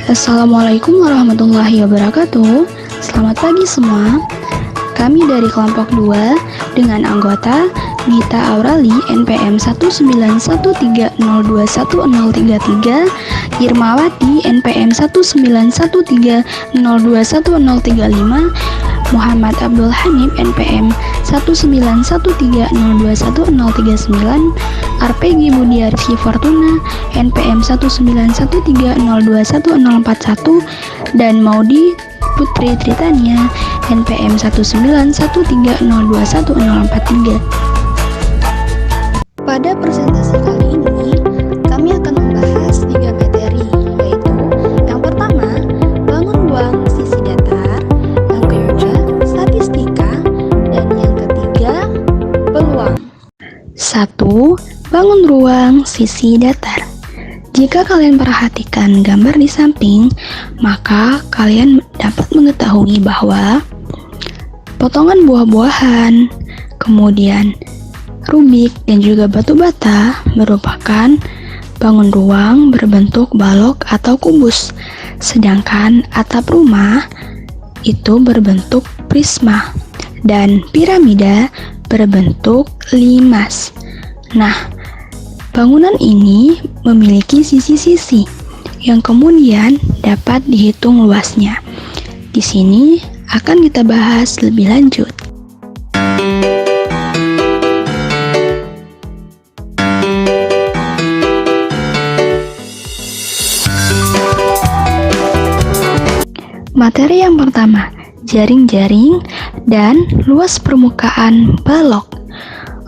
Assalamualaikum warahmatullahi wabarakatuh. Selamat pagi semua. Kami dari kelompok 2 dengan anggota Mita Aurali NPM 19130211033, Irmawati NPM 19130211035, Muhammad Abdul Hanif NPM 19130211039, Arpegi Budiarsi Fortuna NPM 19130211041, dan Maudi Putri Tritania NPM 19130211043. Pada presentasi kali ini kami akan membahas 3 materi, yaitu yang pertama bangun ruang sisi datar, yang kedua statistika, dan yang ketiga peluang. 1. Bangun ruang sisi datar. Jika kalian perhatikan gambar di samping, maka kalian dapat mengetahui bahwa potongan buah-buahan, kemudian rubik dan juga batu bata merupakan bangun ruang berbentuk balok atau kubus, sedangkan atap rumah itu berbentuk prisma dan piramida berbentuk limas. Nah, bangunan ini memiliki sisi-sisi yang kemudian dapat dihitung luasnya. Di sini akan kita bahas lebih lanjut. Materi yang pertama, jaring-jaring dan luas permukaan balok.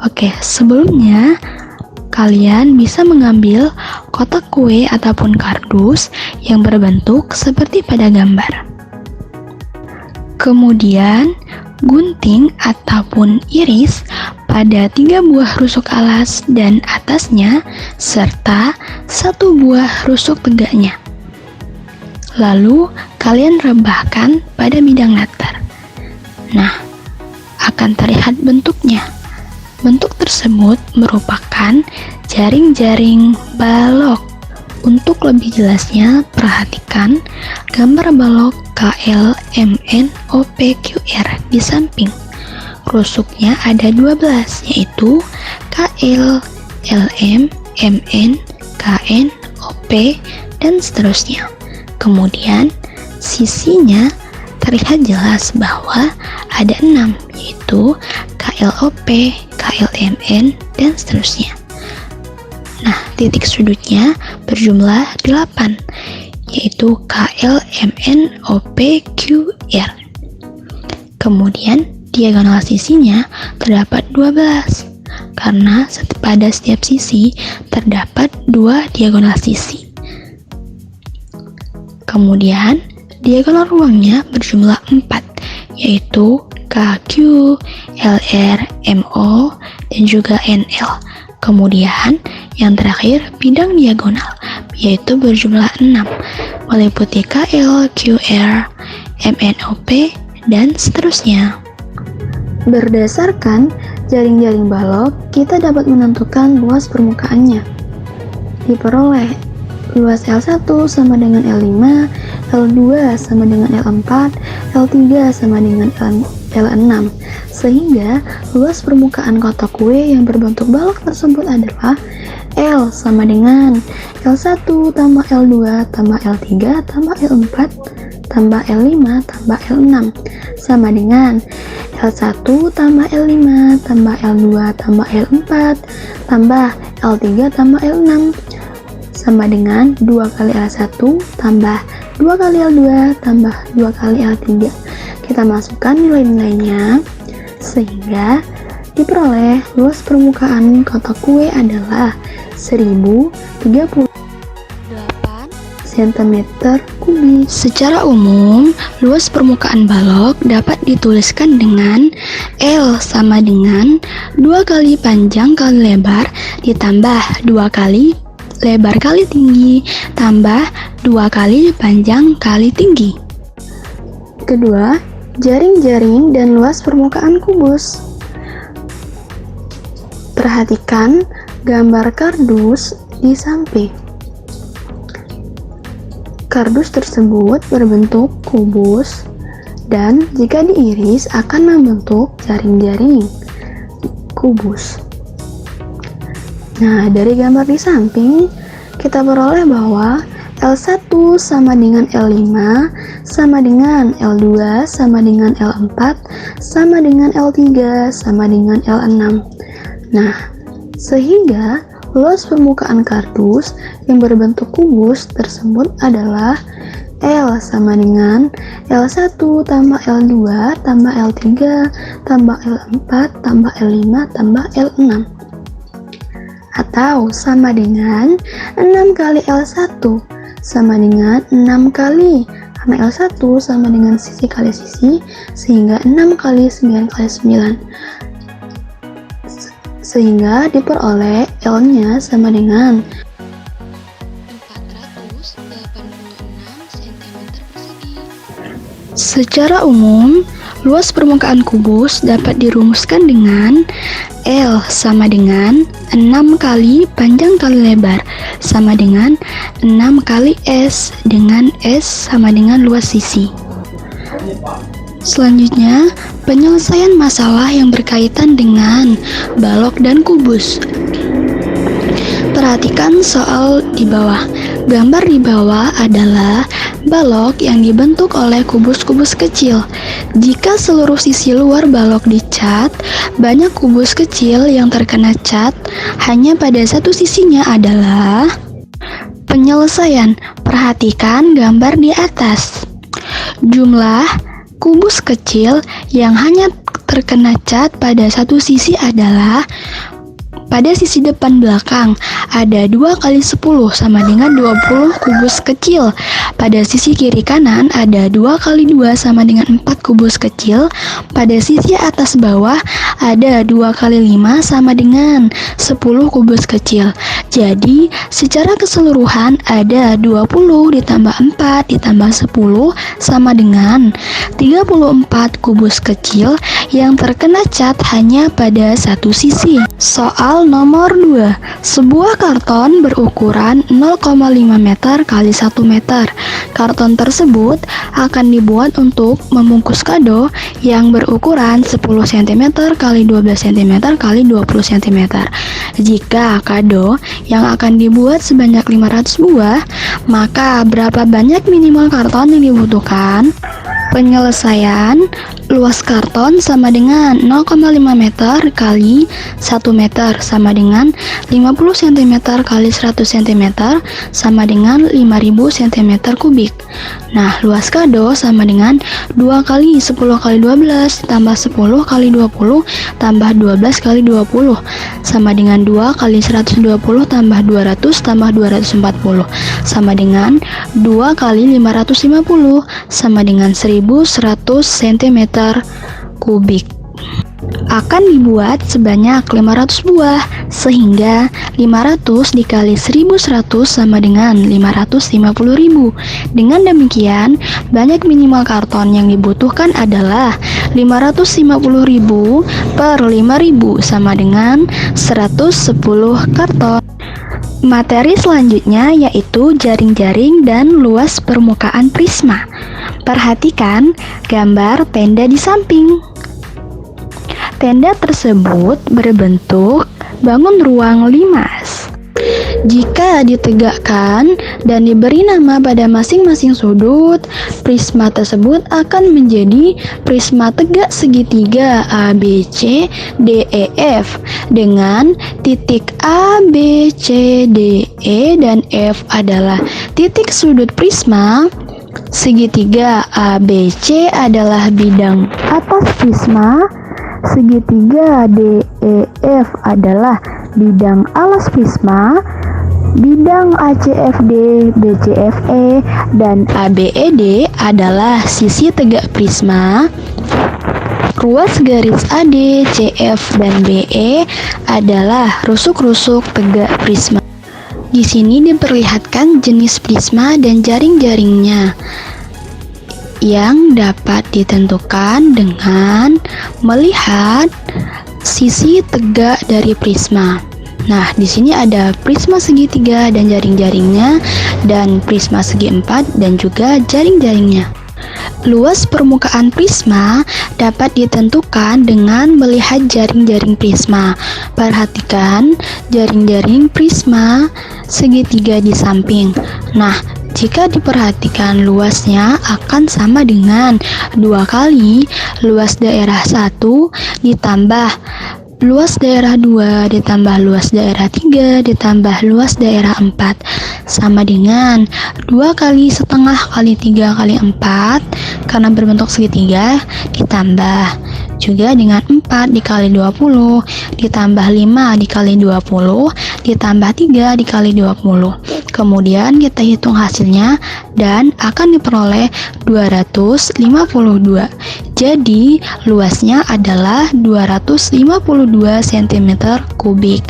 Oke, sebelumnya kalian bisa mengambil kotak kue ataupun kardus yang berbentuk seperti pada gambar. Kemudian, gunting ataupun iris pada 3 buah rusuk alas dan atasnya, serta 1 buah rusuk tegaknya. Lalu, kalian rebahkan pada bidang latar. Nah, akan terlihat bentuknya. Bentuk tersebut merupakan jaring-jaring balok. Untuk lebih jelasnya, perhatikan gambar balok KLMNOPQR di samping. Rusuknya ada 12, yaitu KL, LM, MN, KN, OP, dan seterusnya. Kemudian, sisinya terlihat jelas bahwa ada 6, yaitu KLOP, KLMN, dan seterusnya. Nah, titik sudutnya berjumlah 8, yaitu KLMNOPQR. Kemudian, diagonal sisinya terdapat 12, karena pada setiap sisi terdapat 2 diagonal sisi. Kemudian, diagonal ruangnya berjumlah 4, yaitu KQ, LR, MO, dan juga NL. Kemudian, yang terakhir bidang diagonal, yaitu berjumlah 6, meliputi KL, QR, MNOP, dan seterusnya. Berdasarkan jaring-jaring balok, kita dapat menentukan luas permukaannya. Diperoleh luas L1 sama dengan L5, L2 sama dengan L4, L3 sama dengan L6, sehingga luas permukaan kotak kue yang berbentuk balok tersebut adalah L sama dengan L1 tambah L2 tambah L3 tambah L4 tambah L5 tambah L6 sama dengan L1 tambah L5 tambah L2 tambah L4 tambah L3 tambah L6 sama dengan 2 kali L1 tambah 2 kali L2 tambah 2 kali L3. Kita masukkan nilai-nilainya sehingga diperoleh luas permukaan kotak kue adalah 1038 cm kubik. Secara umum, luas permukaan balok dapat dituliskan dengan L sama dengan 2 kali panjang kali lebar ditambah 2 kali lebar kali tinggi tambah 2 kali panjang kali tinggi. Kedua, jaring-jaring dan luas permukaan kubus. Perhatikan gambar kardus di samping. kardus tersebut berbentuk kubus dan jika diiris akan membentuk jaring-jaring kubus. Nah, dari gambar di samping kita peroleh bahwa L1 sama dengan L5 sama dengan L2 sama dengan L4 sama dengan L3 sama dengan L6. Nah, sehingga luas permukaan kardus yang berbentuk kubus tersebut adalah L sama dengan L1 tambah L2 tambah L3 tambah L4 tambah L5 tambah L6, atau sama dengan 6 kali L1 sama dengan 6 kali, karena L1 sama dengan sisi kali sisi, sehingga 6 kali 9 kali 9, sehingga diperoleh L-nya sama dengan 486 cm persegi. Secara umum, luas permukaan kubus dapat dirumuskan dengan L sama dengan 6 kali panjang kali lebar sama dengan 6 kali S, dengan S sama dengan luas sisi. Selanjutnya, penyelesaian masalah yang berkaitan dengan balok dan kubus. Perhatikan soal di bawah. Gambar di bawah adalah balok yang dibentuk oleh kubus-kubus kecil. Jika seluruh sisi luar balok dicat, banyak kubus kecil yang terkena cat hanya pada satu sisinya adalah penyelesaian. Perhatikan gambar di atas. Jumlah kubus kecil yang hanya terkena cat pada satu sisi adalah pada sisi depan belakang ada 2 kali 10 sama dengan 20 kubus kecil. Pada sisi kiri kanan ada 2 kali 2 sama dengan 4 kubus kecil. Pada sisi atas bawah ada 2 kali 5 sama dengan 10 kubus kecil. Jadi secara keseluruhan ada 20 ditambah 4 ditambah 10 sama dengan 34 kubus kecil yang terkena cat hanya pada satu sisi. Soal nomor 2. Sebuah karton berukuran 0,5 meter kali 1 meter. Karton tersebut akan dibuat untuk membungkus kado yang berukuran 10 cm kali 12 cm kali 20 cm. Jika kado yang akan dibuat sebanyak 500 buah, maka berapa banyak minimal karton yang dibutuhkan? Penyelesaian, luas karton sama dengan 0,5 meter kali 1 meter sama dengan 50 cm kali 100 cm sama dengan 5000 cm kubik. Nah, luas kado sama dengan 2 kali 10 kali 12 tambah 10 kali 20 tambah 12 kali 20 sama dengan 2 kali 120 tambah 200 tambah 240 sama dengan 2 kali 550 sama dengan 1100 cm kubik. Akan dibuat sebanyak 500 buah, sehingga 500 dikali 1100 sama dengan 550.000. Dengan demikian, banyak minimal karton yang dibutuhkan adalah 550.000 per 5.000 sama dengan 110 karton. Materi selanjutnya yaitu jaring-jaring dan luas permukaan prisma. Perhatikan gambar tenda di samping. Tenda tersebut berbentuk bangun ruang limas. Jika ditegakkan dan diberi nama pada masing-masing sudut, prisma tersebut akan menjadi prisma tegak segitiga ABC DEF dengan titik A, B, C, D, E, dan F adalah titik sudut prisma. Segitiga ABC adalah bidang atas prisma. Segitiga DEF adalah bidang alas prisma. Bidang ACFD, BCFE, dan ABED adalah sisi tegak prisma. Ruas garis AD, CF, dan BE adalah rusuk-rusuk tegak prisma. Di sini diperlihatkan jenis prisma dan jaring-jaringnya yang dapat ditentukan dengan melihat sisi tegak dari prisma. Nah, di sini ada prisma segitiga dan jaring-jaringnya, dan prisma segi empat dan juga jaring-jaringnya. Luas permukaan prisma dapat ditentukan dengan melihat jaring-jaring prisma. Perhatikan jaring-jaring prisma segitiga di samping. Nah, jika diperhatikan luasnya akan sama dengan 2 kali luas daerah 1 ditambah luas daerah 2 ditambah luas daerah 3 ditambah luas daerah 4 sama dengan 2 kali setengah kali 3 kali 4 karena berbentuk segitiga ditambah juga dengan 4 dikali 20 ditambah 5 dikali 20 ditambah 3 dikali 20. Kemudian kita hitung hasilnya dan akan diperoleh 252. Jadi luasnya adalah 252 cm kubik.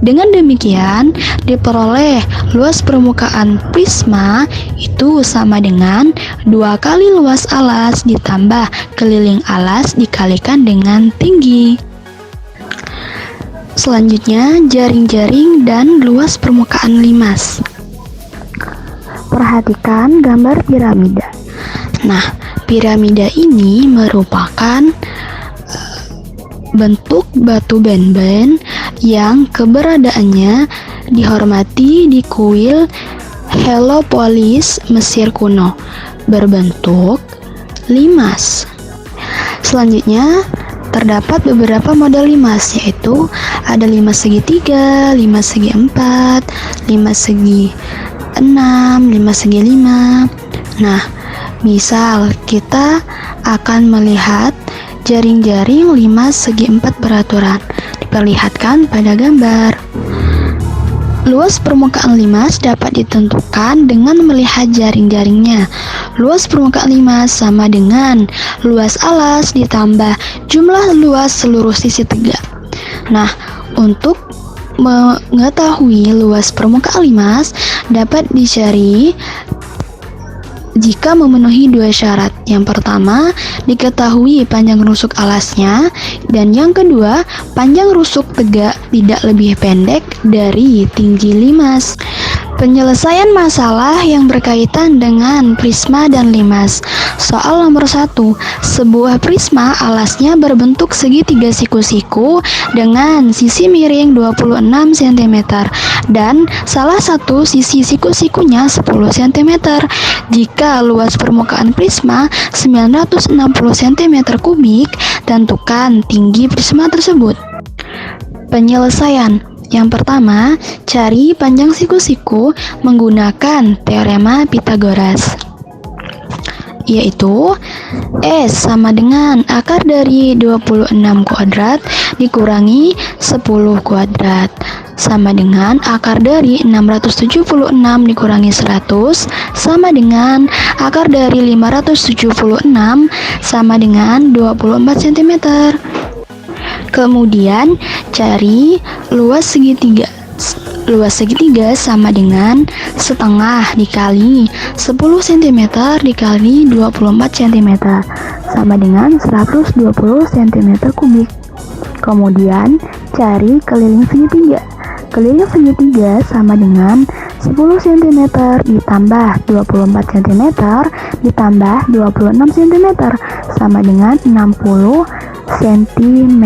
Dengan demikian, diperoleh luas permukaan prisma itu sama dengan 2 kali luas alas ditambah keliling alas dikalikan dengan tinggi. Selanjutnya, jaring-jaring dan luas permukaan limas. Perhatikan gambar piramida. Nah, piramida ini merupakan bentuk batu ben-ben yang keberadaannya dihormati di kuil Heliopolis, Mesir kuno, berbentuk limas. Selanjutnya, terdapat beberapa model limas, yaitu ada limas segitiga, limas segi empat, limas segi 6, limas segi 5. Nah, misal kita akan melihat jaring-jaring limas segi 4 beraturan. Diperlihatkan pada gambar. Luas permukaan limas dapat ditentukan dengan melihat jaring-jaringnya. Luas permukaan limas sama dengan luas alas ditambah jumlah luas seluruh sisi tegak. Nah, untuk mengetahui luas permukaan limas dapat dicari jika memenuhi 2 syarat. Yang pertama, diketahui panjang rusuk alasnya, dan yang kedua, panjang rusuk tegak tidak lebih pendek dari tinggi limas. Penyelesaian masalah yang berkaitan dengan prisma dan limas. Soal nomor 1. Sebuah prisma alasnya berbentuk segitiga siku-siku dengan sisi miring 26 cm dan salah satu sisi siku-sikunya 10 cm. Jika luas permukaan prisma 960 cm kubik, tentukan tinggi prisma tersebut. Penyelesaian. Yang pertama, cari panjang siku-siku menggunakan teorema Pythagoras, yaitu S sama dengan akar dari 26 kuadrat dikurangi 10 kuadrat sama dengan akar dari 676 dikurangi 100 sama dengan akar dari 576 sama dengan 24 cm. Kemudian cari luas segitiga. Luas segitiga sama dengan setengah dikali 10 cm dikali 24 cm sama dengan 120 cm kubik. Kemudian cari keliling segitiga. Keliling segitiga sama dengan 10 cm ditambah 24 cm ditambah 26 cm sama dengan 60 cm.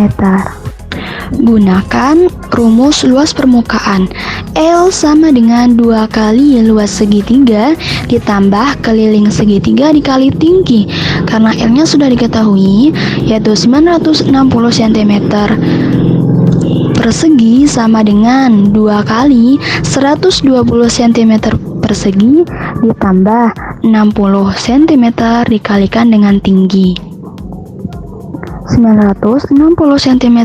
Gunakan rumus luas permukaan. L sama dengan 2 kali luas segitiga ditambah keliling segitiga dikali tinggi. Karena L-nya sudah diketahui, yaitu 960 cm persegi sama dengan 2 kali 120 cm persegi ditambah 60 cm dikalikan dengan tinggi. 960 cm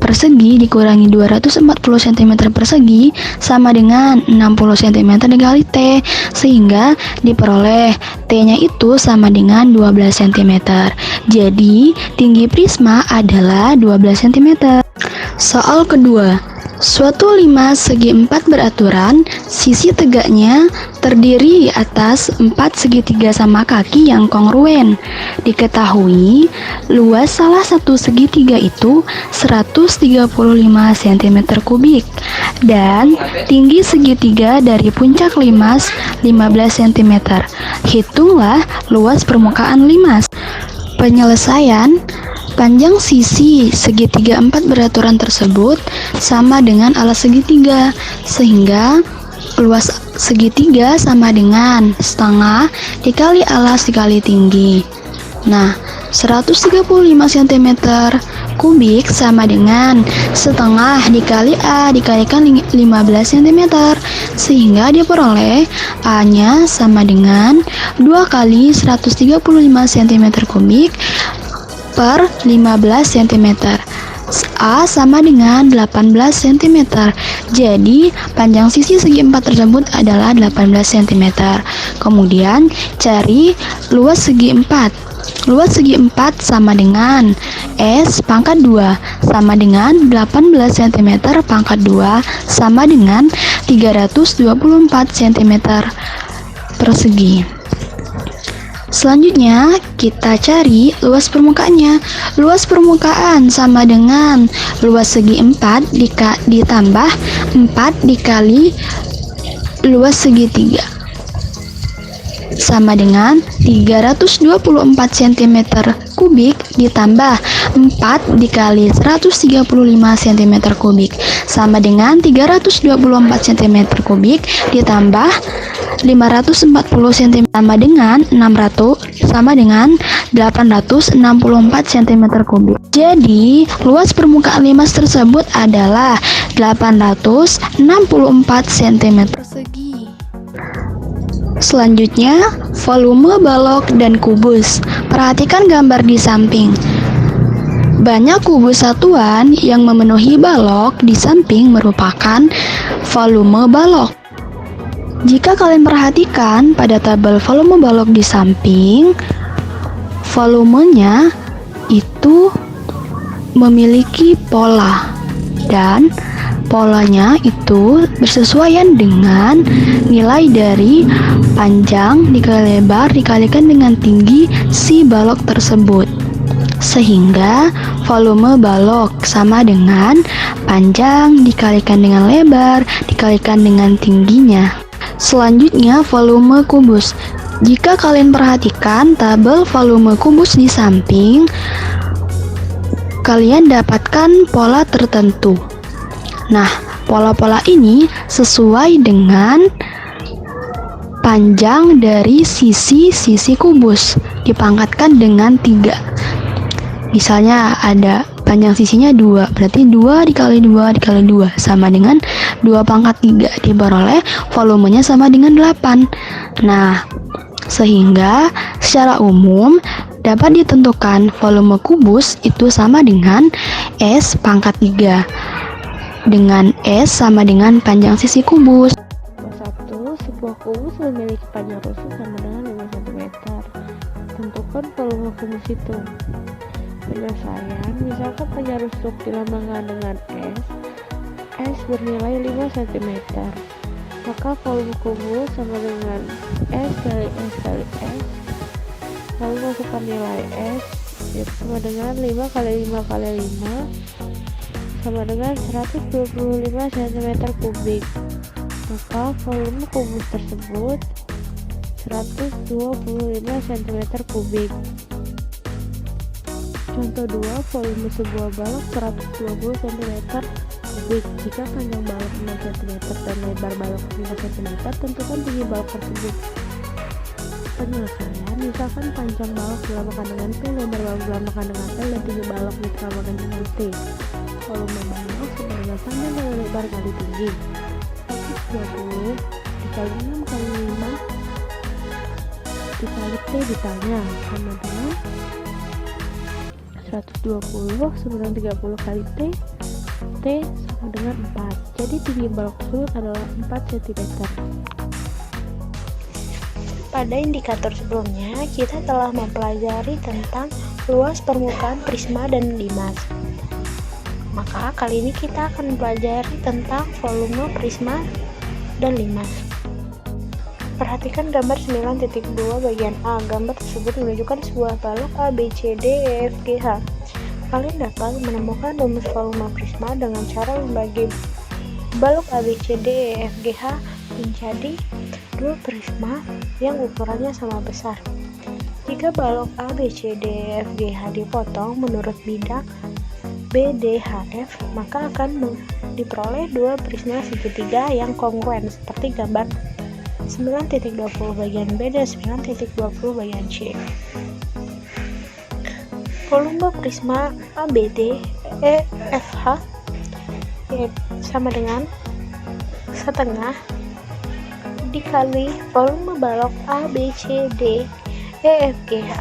persegi dikurangi 240 cm persegi sama dengan 60 cm dikali T, sehingga diperoleh T-nya itu sama dengan 12 cm. Jadi, tinggi prisma adalah 12 cm. Soal kedua, Suatu limas segi empat beraturan, sisi tegaknya terdiri atas 4 segitiga sama kaki yang kongruen. Diketahui, luas salah satu segitiga itu 135 cm kubik dan tinggi segitiga dari puncak limas 15 cm. Hitunglah luas permukaan limas. Penyelesaian: panjang sisi segitiga empat beraturan tersebut sama dengan alas segitiga, sehingga luas segitiga sama dengan setengah dikali alas dikali tinggi. Nah, 135 cm kubik sama dengan setengah dikali A dikalikan 15 cm, sehingga diperoleh A-nya sama dengan 2 kali 135 cm kubik per 15 cm. A sama dengan 18 cm. Jadi, panjang sisi segi empat tersebut adalah 18 cm. Kemudian, cari luas segi empat. Luas segi empat sama dengan S pangkat 2 sama dengan 18 cm pangkat 2 sama dengan 324 cm persegi. Selanjutnya, kita cari luas permukaannya. Luas permukaan sama dengan luas segi 4 ditambah 4 dikali luas segitiga, sama dengan 324 cm kubik ditambah 4 dikali 135 cm kubik, sama dengan 324 cm kubik ditambah 540 cm sama dengan 600 sama dengan 864 cm kubik. Jadi, luas permukaan limas tersebut adalah 864 cm persegi. Selanjutnya, volume balok dan kubus. Perhatikan gambar di samping. Banyak kubus satuan yang memenuhi balok di samping merupakan volume balok. Jika kalian perhatikan pada tabel volume balok di samping, volumenya itu memiliki pola dan polanya itu bersesuaian dengan nilai dari panjang dikali lebar dikalikan dengan tinggi si balok tersebut, sehingga volume balok sama dengan panjang dikalikan dengan lebar dikalikan dengan tingginya. Selanjutnya, volume kubus. Jika kalian perhatikan tabel volume kubus di samping, kalian dapatkan pola tertentu. Nah, pola-pola ini sesuai dengan panjang dari sisi-sisi kubus dipangkatkan dengan 3. Misalnya ada panjang sisinya 2, berarti 2 dikali 2 dikali 2 sama dengan 2 pangkat 3, diperoleh volumenya sama dengan 8. Nah, sehingga secara umum dapat ditentukan volume kubus itu sama dengan S pangkat 3, dengan S sama dengan panjang sisi kubus. 1. Sebuah kubus memiliki panjang rusuk sama dengan 5 cm. Tentukan volume kubus itu. Penyelesaian, misalkan panjang rusuk dilambangkan dengan S bernilai 5 cm, maka volume kubus sama dengan S kali S kali S, lalu masukkan nilai S yaitu sama dengan 5 kali 5 kali 5 sama dengan 125 cm kubik, maka volume kubus tersebut 125 cm kubik. Contoh 2, volume sebuah balok 120 cm kubik. Jika panjang balok 6 cm dan lebar balok 5 cm, tentukan tinggi balok tersebut. Penyelesaian, misalkan panjang balok dilambangkan dengan P, lebar balok dilambangkan dengan L, dan tinggi balok dilambangkan dengan T. Volume balok sama dengan panjang kali lebar kali tinggi. 120 dikali 6 kali 5 dikali T ditanya sama dengan 120 sama dengan 30 kali T sama dengan 4. Jadi tinggi balok tersebut adalah 4 cm. Pada indikator sebelumnya, kita telah mempelajari tentang luas permukaan prisma dan limas. Maka kali ini kita akan belajar tentang volume prisma dan limas. Perhatikan gambar 9.2 bagian A. Gambar tersebut menunjukkan sebuah balok A, B, C, D, E, F, G, H. Kalian dapat menemukan rumus volume prisma dengan cara membagi balok A, B, C, D, E, F, G, H menjadi dua prisma yang ukurannya sama besar. Jika balok A, B, C, D, E, F, G, H dipotong menurut bidang B, D, H, F, maka akan diperoleh dua prisma segitiga yang kongruen seperti gambar 9.20 bagian B dan 9.20 bagian C. Volume prisma ABD EFH sama dengan setengah dikali volume balok ABCD EFGH.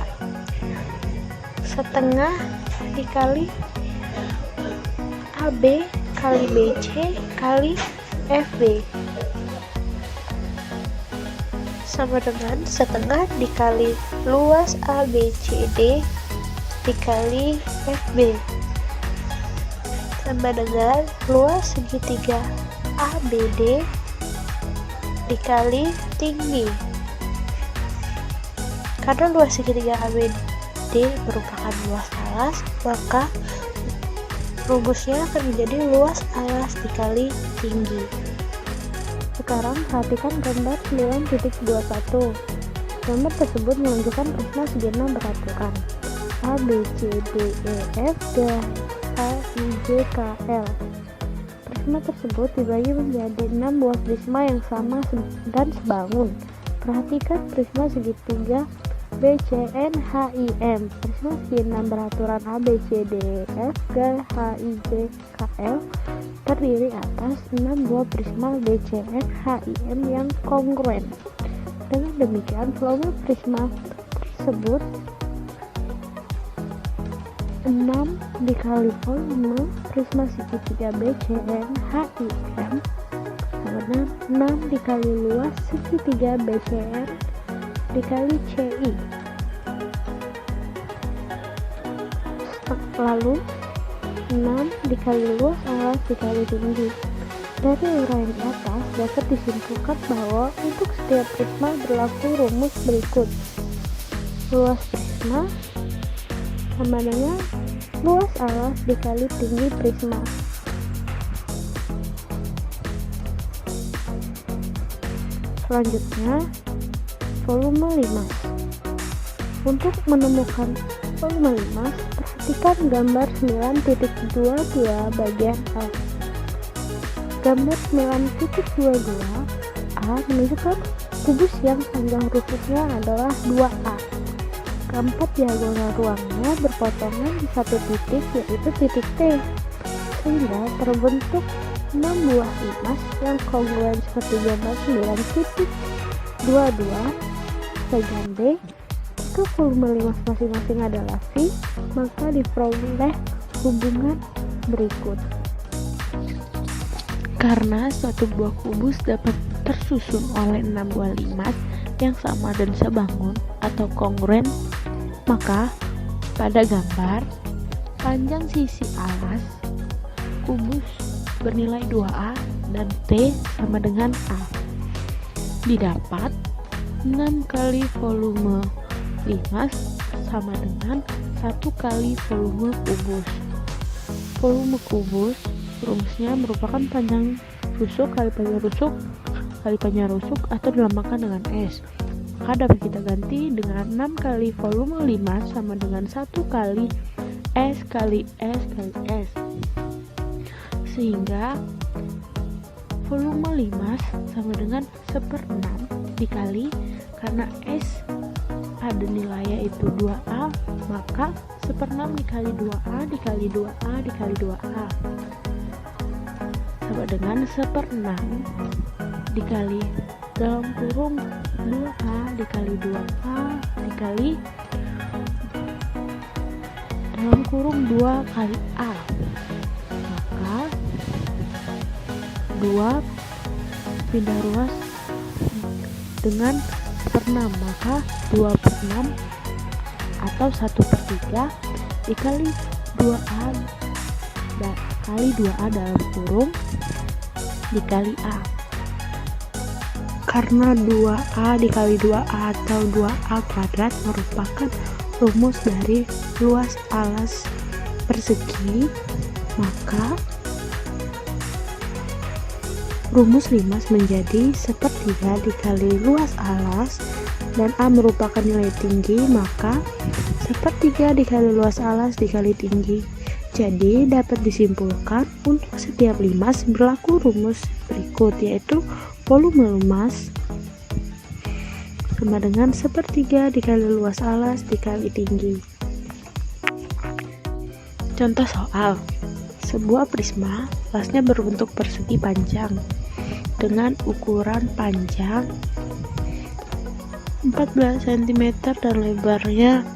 Setengah dikali AB kali BC kali FB sama dengan setengah dikali luas ABCD dikali FB sama dengan luas segitiga ABD dikali tinggi. Karena luas segitiga ABD merupakan luas alas, maka rumusnya akan menjadi luas alas dikali tinggi. Sekarang perhatikan gambar 9.21. Gambar tersebut menunjukkan prisma segi 6 beraturan A, B, C, D, E, F, G, H, I, J, K, L. Prisma tersebut dibagi menjadi 6 buah prisma yang sama dan sebangun. Perhatikan prisma segitiga B, C, N, H, I, M. Prisma segi 6 beraturan A, B, C, D, E, F, G, H, I, J, K, L terdiri atas 6 buah prisma B, C, N, H, I, M yang kongruen. Dengan demikian, volume prisma tersebut 6 dikali volume prisma segitiga B, C, N, H, I, M sama dengan 6 dikali luas segitiga B, C, N dikali CI. Lalu 6 dikali luas alas dikali tinggi. Dari uraian di atas dapat disimpulkan bahwa untuk setiap prisma berlaku rumus berikut. Luas prisma sama dengan luas alas dikali tinggi prisma. Selanjutnya, volume limas. Untuk menemukan volume limas, perhatikan gambar 9.22 bagian A. Gambar 9.22 A menunjukkan kubus yang panjang rusuknya adalah 2A. Keempat diagonal ruangnya berpotongan di satu titik, yaitu titik T, sehingga terbentuk 6 buah limas yang kongruen seperti gambar 9.22 bagian B. Jika volume limas masing-masing adalah V, maka diperoleh hubungan berikut. Karena suatu buah kubus dapat tersusun oleh 6 buah limas yang sama dan sebangun atau kongruen, maka pada gambar panjang sisi alas kubus bernilai 2A dan T sama dengan A. Didapat 6 kali volume limas sama dengan 1 kali volume kubus. Volume kubus rumusnya merupakan panjang rusuk kali panjang rusuk kali panjang rusuk atau dilambangkan dengan S. Maka dapat kita ganti dengan 6 kali volume limas sama dengan 1 kali S kali S kali S. Sehingga volume limas sama dengan 1/6 dikali, karena S ada nilainya itu 2A, maka 1/6 dikali 2A dikali 2A dikali 2A sama dengan 1/6 dikali dalam kurung 2A dikali 2A dikali dalam kurung 2 kali A, maka 2 pindah ruas dengan 1/6, maka 2/6 atau 1/3 dikali 2A kali 2A dalam kurung dikali A. Karena 2A dikali 2A atau 2A kuadrat merupakan rumus dari luas alas persegi, maka rumus limas menjadi sepertiga dikali luas alas, dan A merupakan nilai tinggi, maka sepertiga dikali luas alas dikali tinggi. Jadi dapat disimpulkan untuk setiap limas berlaku rumus berikut, yaitu volume limas sama dengan sepertiga dikali luas alas dikali tinggi. Contoh soal: sebuah prisma alasnya berbentuk persegi panjang dengan ukuran panjang 14 cm dan lebarnya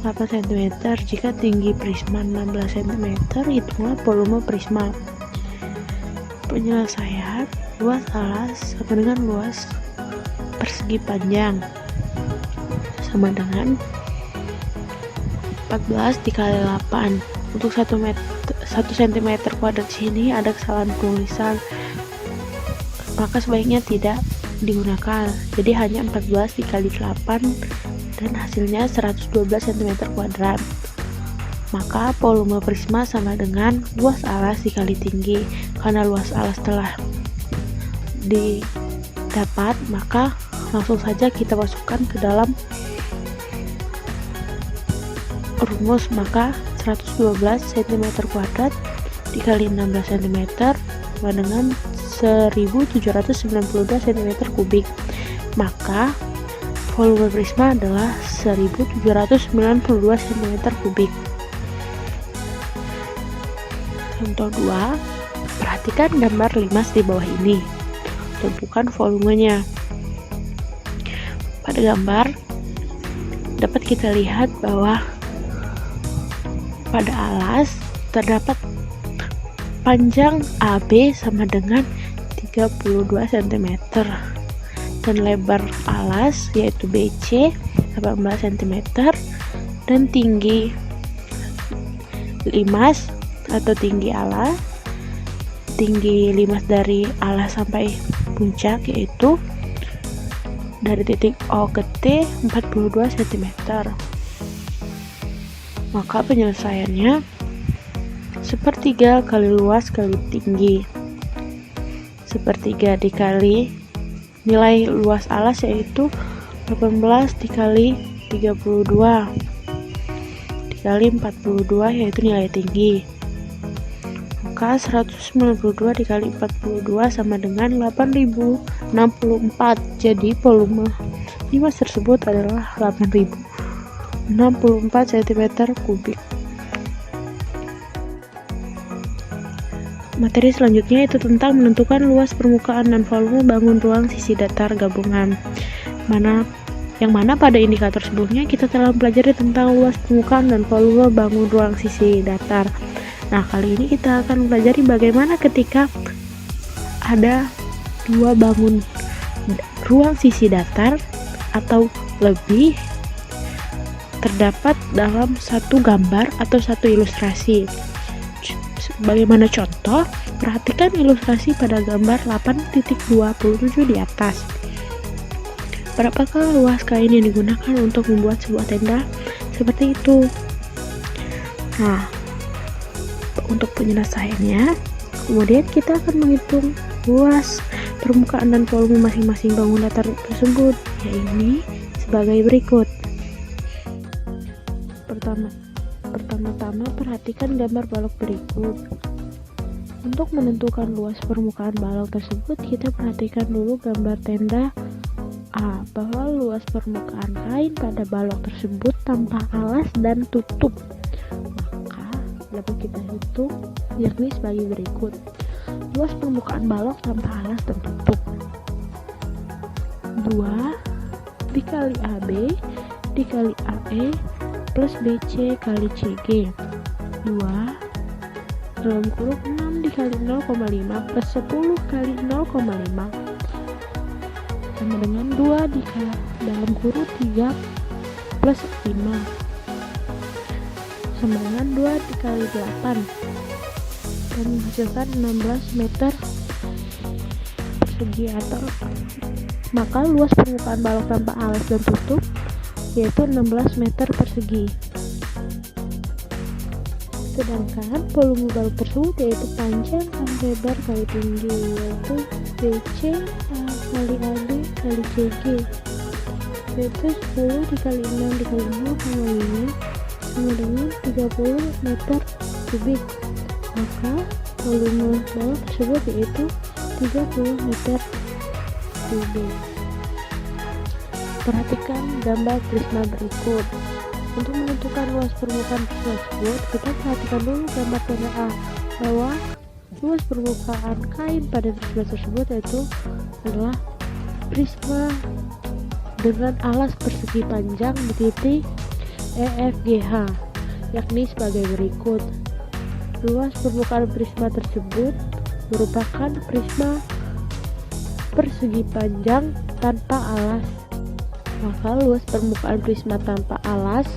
8 cm. Jika tinggi prisma 16 cm, hitunglah volume prisma. Penyelesaian: luas alas sama dengan luas persegi panjang sama dengan 14 dikali 8. Untuk 1 cm kuadrat sini ada kesalahan penulisan, maka sebaiknya tidak digunakan. Jadi hanya 14 dikali 8 dan hasilnya 112 cm kuadrat. Maka volume prisma sama dengan luas alas dikali tinggi. Karena luas alas telah didapat, maka langsung saja kita masukkan ke dalam rumus. Maka 112 cm kuadrat dikali 16 cm sama dengan 1792 cm kubik. Maka volume prisma adalah 1792 cm kubik. Contoh 2, perhatikan gambar limas di bawah ini. Tentukan volumenya. Pada gambar dapat kita lihat bahwa pada alas terdapat panjang AB sama dengan 32 cm dan lebar alas yaitu BC 18 cm dan tinggi limas atau tinggi alas, tinggi limas dari alas sampai puncak yaitu dari titik O ke T 42 cm. Maka penyelesaiannya sepertiga kali luas kali tinggi. Sepertiga dikali nilai luas alas yaitu 18 dikali 32 dikali 42 yaitu nilai tinggi. Maka 192 dikali 42 sama dengan 8064. Jadi volume limas tersebut adalah 8064 cm kubik. Materi selanjutnya itu tentang menentukan luas permukaan dan volume bangun ruang sisi datar gabungan. Yang mana pada indikator sebelumnya kita telah mempelajari tentang luas permukaan dan volume bangun ruang sisi datar. Nah, kali ini kita akan mempelajari bagaimana ketika ada dua bangun ruang sisi datar atau lebih terdapat dalam satu gambar atau satu ilustrasi. Bagaimana contoh? Perhatikan ilustrasi pada gambar 8.27 di atas. Berapakah luas kain yang digunakan untuk membuat sebuah tenda seperti itu? Nah, untuk penyelesaiannya, kemudian kita akan menghitung luas permukaan dan volume masing-masing bangun datar tersebut, yaitu sebagai berikut. Pertama-tama perhatikan gambar balok berikut. Untuk menentukan luas permukaan balok tersebut, kita perhatikan dulu gambar tenda A, bahwa luas permukaan kain pada balok tersebut tanpa alas dan tutup. Maka dapat kita hitung yakni sebagai berikut. Luas permukaan balok tanpa alas dan tutup 2 dikali AB dikali AE plus BC kali CG 2 dalam kurung 6 dikali 0,5 plus 10 kali 0,5 sama dengan 2 dikali dalam kurung 3 plus 5 sama dengan 2 dikali 8 dan menghasilkan 16 meter persegi, atau maka luas permukaan balok tanpa alas dan tutup yaitu 16 meter persegi. Sedangkan volume balok tersebut yaitu panjang kali lebar kali tinggi, yaitu BC kali AB kali CG, yaitu 10 dikali 6 dikali 0,5 sama dengan 30 meter kubik. Maka volume balok tersebut yaitu 30 meter kubik. Perhatikan gambar prisma berikut. Untuk menentukan luas permukaan prisma tersebut, kita perhatikan dulu gambar tanda A, bahwa luas permukaan kain pada prisma tersebut yaitu adalah prisma dengan alas persegi panjang di titik EFGH, yakni sebagai berikut. Luas permukaan prisma tersebut merupakan prisma persegi panjang tanpa alas. Maka luas permukaan prisma tanpa alas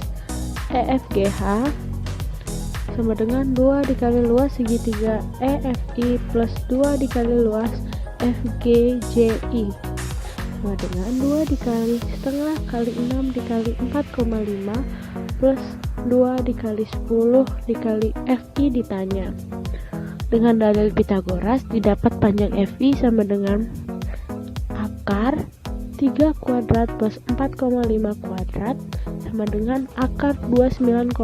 EFGH sama dengan 2 dikali luas segitiga EFI plus 2 dikali luas FGJI sama dengan 2 dikali setengah kali 6 dikali 4,5 plus 2 dikali 10 dikali FI ditanya. Dengan dalil Pythagoras didapat panjang FI sama dengan akar 3 kuadrat plus 4,5 kuadrat sama dengan akar 29,25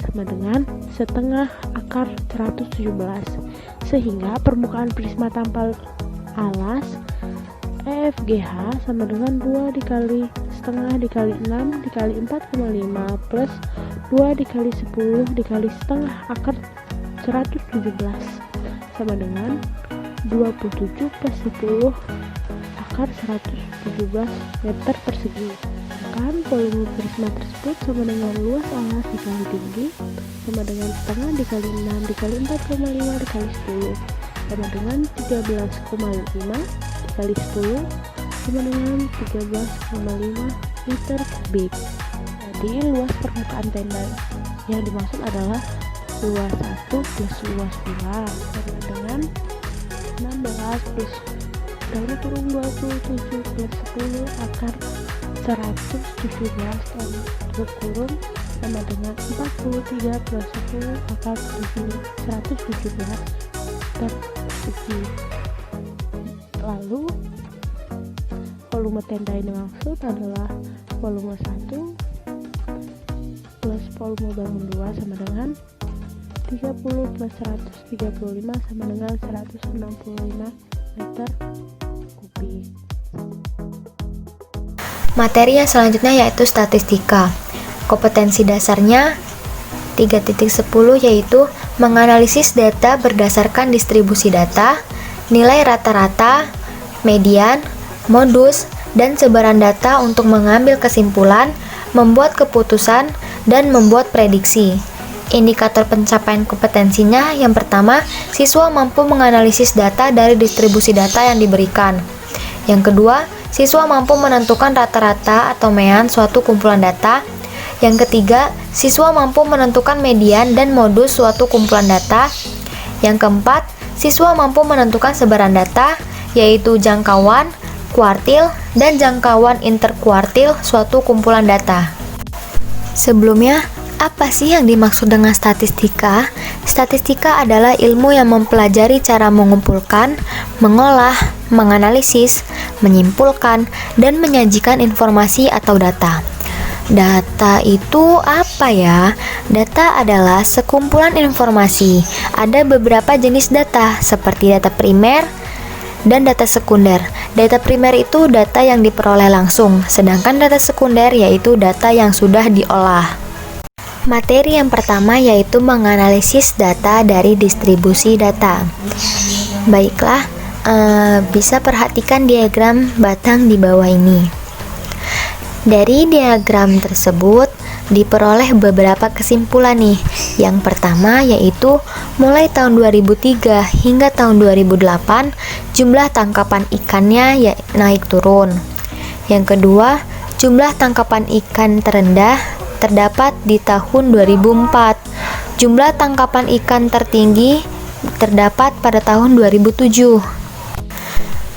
sama dengan setengah akar 117, sehingga permukaan prisma tanpa alas EFGH sama dengan 2 dikali setengah dikali 6 dikali 4,5 plus 2 dikali 10 dikali setengah akar 117 sama dengan 27 plus 10 akar 117 meter persegi. Kan volume prisma tersebut sama dengan luas alas dikali tinggi sama dengan setengah dikali 6 dikali 4,5 dikali 10 sama dengan 13,5 dikali 10 sama dengan 13,5 meter kubik. Jadi luas permukaan tenda yang dimaksud adalah luas 1 plus luas 2 sama dengan 16 plus dalam kurung 27 plus 10 akar 117 dan tutup kurung sama dengan 43 plus 10 akar 117 meter persegi. Lalu volume tenda yang dimaksud adalah volume 1 plus volume bangun 2 sama dengan 30 plus 135 sama dengan 165 meter kubik. Materi yang selanjutnya yaitu statistika. Kompetensi dasarnya 3.10 yaitu menganalisis data berdasarkan distribusi data, nilai rata-rata, median, modus, dan sebaran data untuk mengambil kesimpulan, membuat keputusan, dan membuat prediksi. Indikator pencapaian kompetensinya yang pertama, siswa mampu menganalisis data dari distribusi data yang diberikan. Yang kedua, siswa mampu menentukan rata-rata atau mean suatu kumpulan data. Yang ketiga, siswa mampu menentukan median dan modus suatu kumpulan data. Yang keempat, siswa mampu menentukan sebaran data, yaitu jangkauan, kuartil, dan jangkauan interkuartil suatu kumpulan data. Sebelumnya, apa sih yang dimaksud dengan statistika? Statistika adalah ilmu yang mempelajari cara mengumpulkan, mengolah, menganalisis, menyimpulkan, dan menyajikan informasi atau data. Data itu apa ya? Data adalah sekumpulan informasi. Ada beberapa jenis data, seperti data primer dan data sekunder. Data primer itu data yang diperoleh langsung, sedangkan data sekunder yaitu data yang sudah diolah. Materi yang pertama yaitu menganalisis data dari distribusi data. Baiklah, bisa perhatikan diagram batang di bawah ini. Dari diagram tersebut diperoleh beberapa kesimpulan nih. Yang pertama yaitu mulai tahun 2003 hingga tahun 2008 jumlah tangkapan ikannya naik turun. Yang kedua, jumlah tangkapan ikan terendah terdapat di tahun 2004. Jumlah tangkapan ikan tertinggi terdapat pada tahun 2007.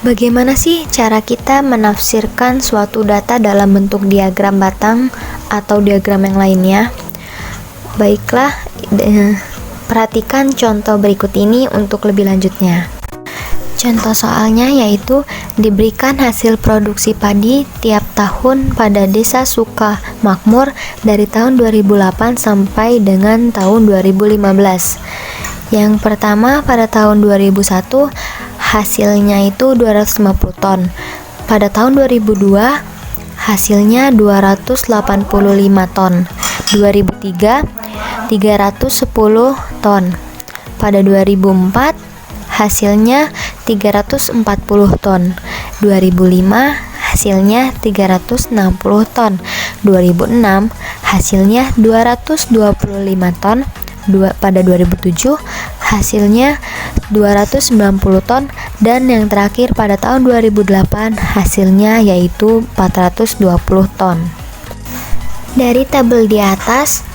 Bagaimana sih cara kita menafsirkan suatu data dalam bentuk diagram batang atau diagram yang lainnya? Baiklah, perhatikan contoh berikut ini untuk lebih lanjutnya. Contoh soalnya yaitu diberikan hasil produksi padi tiap tahun pada Desa Sukamakmur dari tahun 2008 sampai dengan tahun 2015. Yang pertama pada tahun 2001 hasilnya itu 250 ton. Pada tahun 2002 hasilnya 285 ton. 2003 310 ton. Pada 2004 hasilnya 340 ton. 2005 hasilnya 360 ton. 2006 hasilnya 225 ton. Pada 2007 hasilnya 290 ton, dan yang terakhir pada tahun 2008 hasilnya yaitu 420 ton. Dari tabel di atas,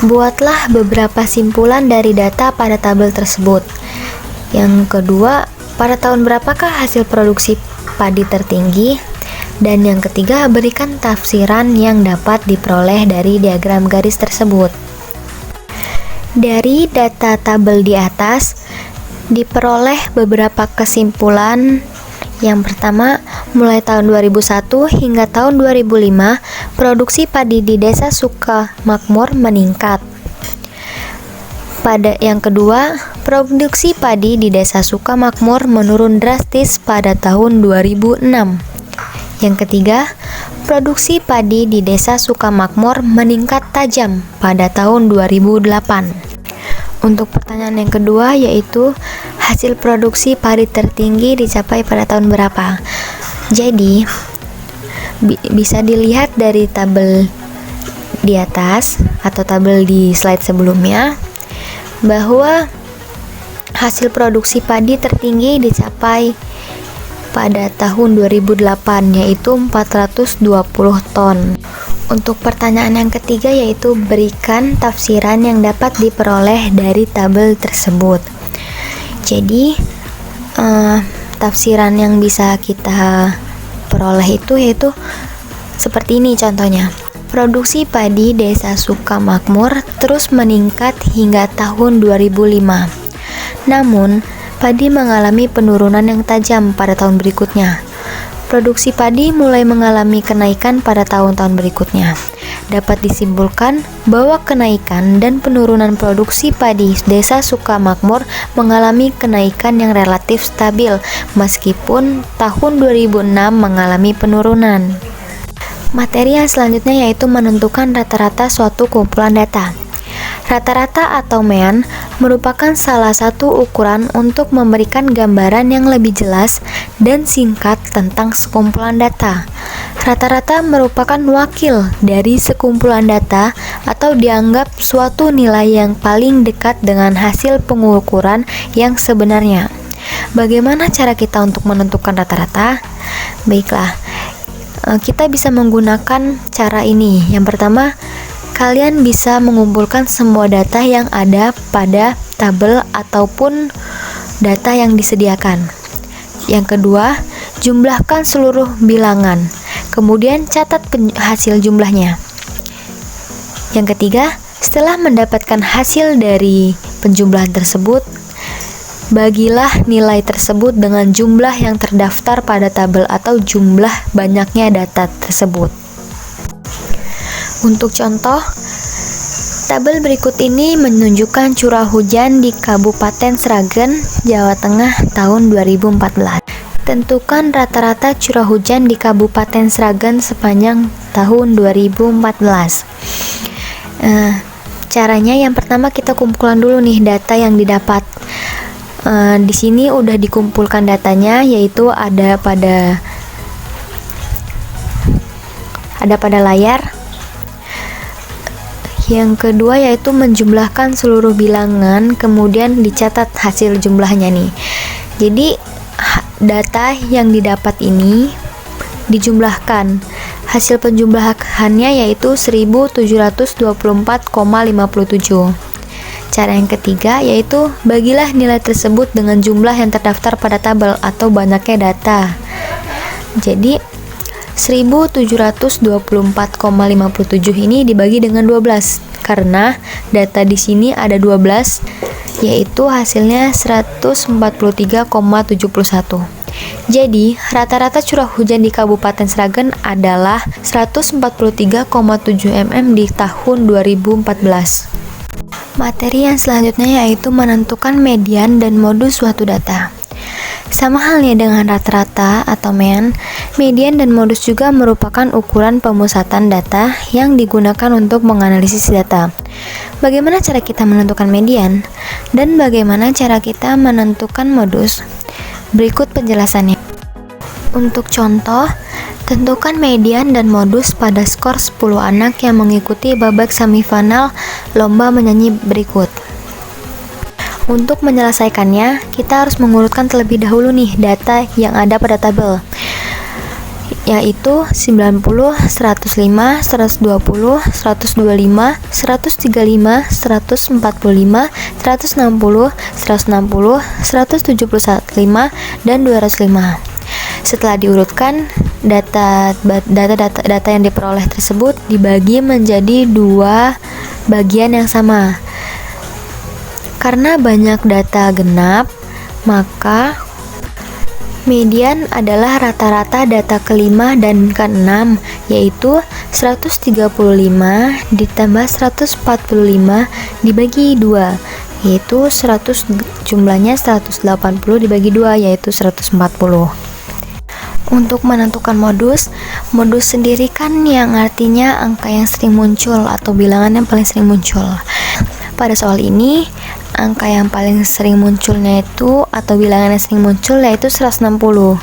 buatlah beberapa simpulan dari data pada tabel tersebut. Yang kedua, pada tahun berapakah hasil produksi padi tertinggi? Dan yang ketiga, berikan tafsiran yang dapat diperoleh dari diagram garis tersebut. Dari data tabel di atas, diperoleh beberapa kesimpulan. Yang pertama, mulai tahun 2001 hingga tahun 2005, produksi padi di Desa Sukamakmur meningkat. Pada yang kedua, produksi padi di Desa Sukamakmur menurun drastis pada tahun 2006. Yang ketiga, produksi padi di Desa Sukamakmur meningkat tajam pada tahun 2008. Untuk pertanyaan yang kedua yaitu hasil produksi padi tertinggi dicapai pada tahun berapa? Jadi, bisa dilihat dari tabel di atas atau tabel di slide sebelumnya bahwa hasil produksi padi tertinggi dicapai pada tahun 2008 yaitu 420 ton. Untuk pertanyaan yang ketiga yaitu berikan tafsiran yang dapat diperoleh dari tabel tersebut. Jadi tafsiran yang bisa kita peroleh itu yaitu seperti ini contohnya. Produksi padi Desa Sukamakmur terus meningkat hingga tahun 2005. Namun, padi mengalami penurunan yang tajam pada tahun berikutnya. Produksi padi mulai mengalami kenaikan pada tahun-tahun berikutnya. Dapat disimpulkan bahwa kenaikan dan penurunan produksi padi Desa Sukamakmur mengalami kenaikan yang relatif stabil, meskipun tahun 2006 mengalami penurunan. Materi yang selanjutnya yaitu menentukan rata-rata suatu kumpulan data. Rata-rata atau mean merupakan salah satu ukuran untuk memberikan gambaran yang lebih jelas dan singkat tentang sekumpulan data. Rata-rata merupakan wakil dari sekumpulan data atau dianggap suatu nilai yang paling dekat dengan hasil pengukuran yang sebenarnya. Bagaimana cara kita untuk menentukan rata-rata? Baiklah, kita bisa menggunakan cara ini. Yang pertama, kalian bisa mengumpulkan semua data yang ada pada tabel ataupun data yang disediakan. Yang kedua, jumlahkan seluruh bilangan, kemudian catat hasil jumlahnya. Yang ketiga, setelah mendapatkan hasil dari penjumlahan tersebut, bagilah nilai tersebut dengan jumlah yang terdaftar pada tabel atau jumlah banyaknya data tersebut. Untuk contoh, tabel berikut ini menunjukkan curah hujan di Kabupaten Sragen, Jawa Tengah tahun 2014. Tentukan rata-rata curah hujan di Kabupaten Sragen sepanjang tahun 2014. Caranya yang pertama kita kumpulkan dulu nih data yang didapat. Di sini udah dikumpulkan datanya, yaitu ada pada layar. Yang kedua yaitu menjumlahkan seluruh bilangan, kemudian dicatat hasil jumlahnya nih. Jadi data yang didapat ini dijumlahkan. Hasil penjumlahannya yaitu 1724,57. Cara yang ketiga yaitu bagilah nilai tersebut dengan jumlah yang terdaftar pada tabel atau banyaknya data. Jadi 1724,57 ini dibagi dengan 12 karena data di sini ada 12 yaitu hasilnya 143,71. Jadi, rata-rata curah hujan di Kabupaten Sragen adalah 143,7 mm di tahun 2014. Materi yang selanjutnya yaitu menentukan median dan modus suatu data. Sama halnya dengan rata-rata atau mean, median dan modus juga merupakan ukuran pemusatan data yang digunakan untuk menganalisis data. Bagaimana cara kita menentukan median? Dan bagaimana cara kita menentukan modus? Berikut penjelasannya. Untuk contoh, tentukan median dan modus pada skor 10 anak yang mengikuti babak semifinal lomba menyanyi berikut. Untuk menyelesaikannya, kita harus mengurutkan terlebih dahulu nih data yang ada pada tabel, yaitu 90, 105, 120, 125, 135, 145, 160, 160, 175, dan 205. Setelah diurutkan, data yang diperoleh tersebut dibagi menjadi dua bagian yang sama. Karena banyak data genap, maka median adalah rata-rata data kelima dan keenam, yaitu 135 ditambah 145 dibagi 2, yaitu jumlahnya 180 dibagi 2, yaitu 140. Untuk menentukan modus sendiri kan yang artinya angka yang sering muncul atau bilangan yang paling sering muncul. Pada soal ini, angka yang paling sering munculnya itu atau bilangan yang sering muncul yaitu 160.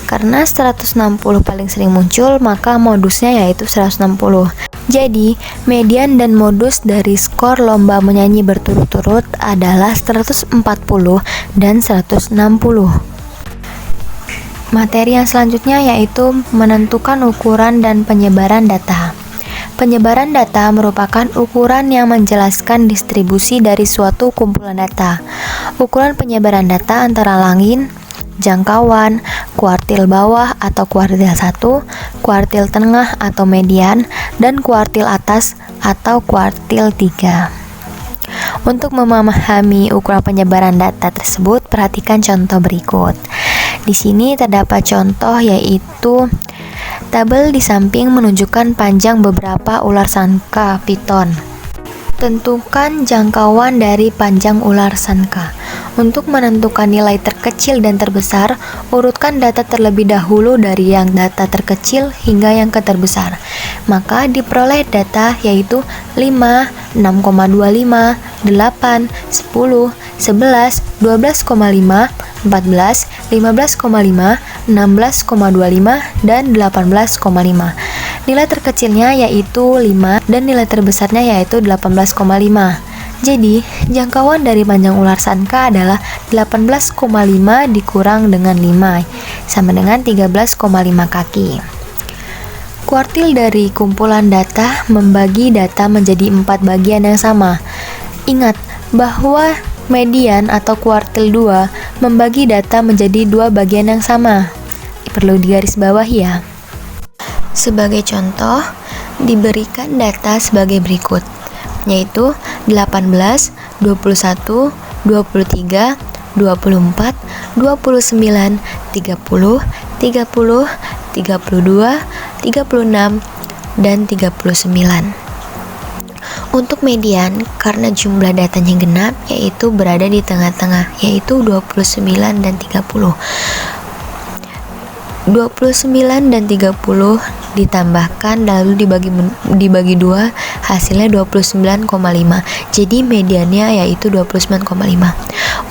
Karena 160 paling sering muncul, maka modusnya yaitu 160. Jadi, median dan modus dari skor lomba menyanyi berturut-turut adalah 140 dan 160. Materi yang selanjutnya yaitu menentukan ukuran dan penyebaran data. Penyebaran data merupakan ukuran yang menjelaskan distribusi dari suatu kumpulan data. Ukuran penyebaran data antara lain jangkauan, kuartil bawah atau kuartil 1, kuartil tengah atau median, dan kuartil atas atau kuartil 3. Untuk memahami ukuran penyebaran data tersebut, perhatikan contoh berikut. Di sini terdapat contoh yaitu tabel di samping menunjukkan panjang beberapa ular sanca piton. Tentukan jangkauan dari panjang ular sanca. Untuk menentukan nilai terkecil dan terbesar, urutkan data terlebih dahulu dari yang data terkecil hingga yang terbesar. Maka diperoleh data yaitu 5, 6,25, 8, 10, 11, 12,5, 14, 15,5, 16,25, dan 18,5. Nilai terkecilnya yaitu 5 dan nilai terbesarnya yaitu 18,5. Jadi, jangkauan dari panjang ular sanca adalah 18,5 dikurang dengan 5, sama dengan 13,5 kaki. Kuartil dari kumpulan data membagi data menjadi 4 bagian yang sama. Ingat bahwa median atau kuartil 2 membagi data menjadi 2 bagian yang sama. Perlu digarisbawahi ya. Sebagai contoh, diberikan data sebagai berikut, yaitu 18, 21, 23, 24, 29, 30, 30, 32, 36, dan 39. Untuk median, karena jumlah datanya genap, yaitu berada di tengah-tengah, yaitu 29 dan 30. 29 dan 30 ditambahkan lalu dibagi 2, hasilnya 29,5. Jadi mediannya yaitu 29,5.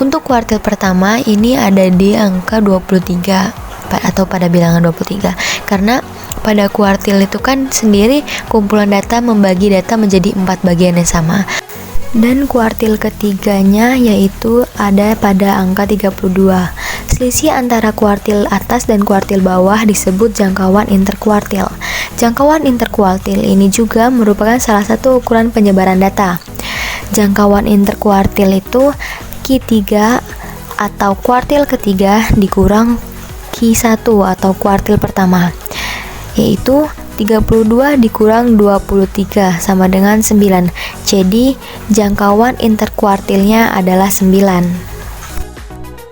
Untuk kuartil pertama ini ada di angka 23 atau pada bilangan 23. Karena pada kuartil itu kan sendiri kumpulan data membagi data menjadi 4 bagian yang sama. Dan kuartil ketiganya yaitu ada pada angka 32. Selisih antara kuartil atas dan kuartil bawah disebut jangkauan interkuartil. Jangkauan interkuartil ini juga merupakan salah satu ukuran penyebaran data. Jangkauan interkuartil itu Q3 atau kuartil ketiga dikurang Q1 atau kuartil pertama, yaitu 32 dikurang 23 sama dengan 9. Jadi, jangkauan interkuartilnya adalah 9.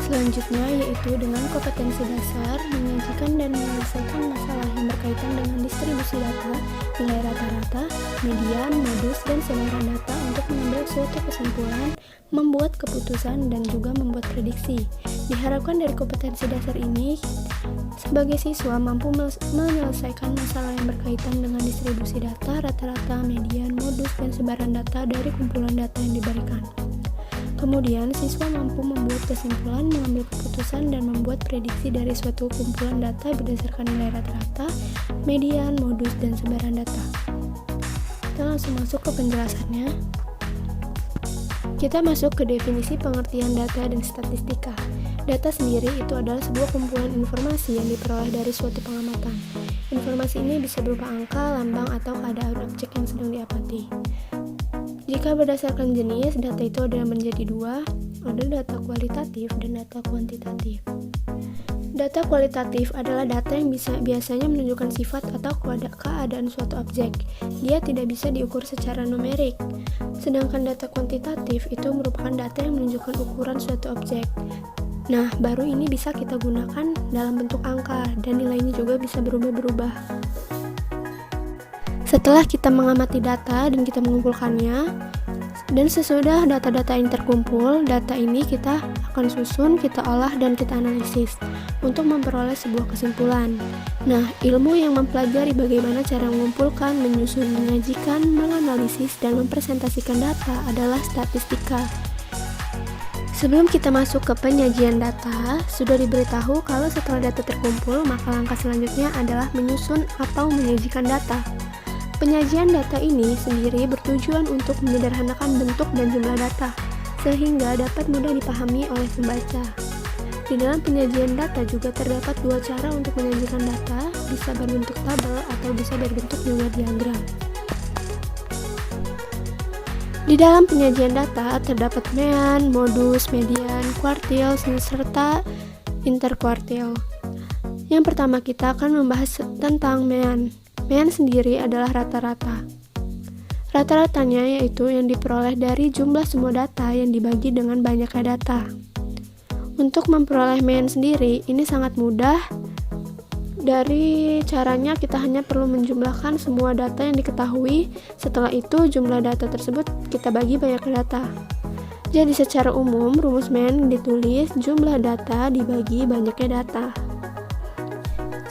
Selanjutnya yaitu dengan kompetensi dasar, menyajikan dan menyelesaikan masalah yang berkaitan dengan distribusi data, nilai rata-rata, median, modus, dan sebaran data untuk mengambil suatu kesimpulan, membuat keputusan, dan juga membuat prediksi. Diharapkan dari kompetensi dasar ini, sebagai siswa mampu menyelesaikan masalah yang berkaitan dengan distribusi data, rata-rata, median, modus, dan sebaran data dari kumpulan data yang diberikan. Kemudian, siswa mampu membuat kesimpulan, mengambil keputusan, dan membuat prediksi dari suatu kumpulan data berdasarkan nilai rata-rata, median, modus, dan sebaran data. Kita langsung masuk ke penjelasannya. Kita masuk ke definisi pengertian data dan statistika. Data sendiri itu adalah sebuah kumpulan informasi yang diperoleh dari suatu pengamatan. Informasi ini bisa berupa angka, lambang, atau keadaan objek yang sedang diamati. Jika berdasarkan jenis, data itu ada menjadi dua, ada data kualitatif dan data kuantitatif. Data kualitatif adalah data yang biasanya menunjukkan sifat atau keadaan suatu objek. Dia tidak bisa diukur secara numerik. Sedangkan data kuantitatif itu merupakan data yang menunjukkan ukuran suatu objek. Nah, baru ini bisa kita gunakan dalam bentuk angka dan nilainya juga bisa berubah-berubah. Setelah kita mengamati data dan kita mengumpulkannya, dan sesudah data-data ini terkumpul, data ini kita akan susun, kita olah, dan kita analisis untuk memperoleh sebuah kesimpulan. Nah, ilmu yang mempelajari bagaimana cara mengumpulkan, menyusun, menyajikan, menganalisis, dan mempresentasikan data adalah statistika. Sebelum kita masuk ke penyajian data, sudah diberitahu kalau setelah data terkumpul, maka langkah selanjutnya adalah menyusun atau menyajikan data. Penyajian data ini sendiri bertujuan untuk menyederhanakan bentuk dan jumlah data, sehingga dapat mudah dipahami oleh pembaca. Di dalam penyajian data juga terdapat dua cara untuk menyajikan data, bisa berbentuk tabel atau bisa berbentuk juga diagram. Di dalam penyajian data terdapat mean, modus, median, kuartil, serta interkuartil. Yang pertama kita akan membahas tentang mean. Mean sendiri adalah rata-rata. Rata-ratanya yaitu yang diperoleh dari jumlah semua data yang dibagi dengan banyaknya data. Untuk memperoleh mean sendiri, ini sangat mudah. Dari caranya kita hanya perlu menjumlahkan semua data yang diketahui. Setelah itu jumlah data tersebut kita bagi banyaknya data. Jadi secara umum rumus mean ditulis jumlah data dibagi banyaknya data.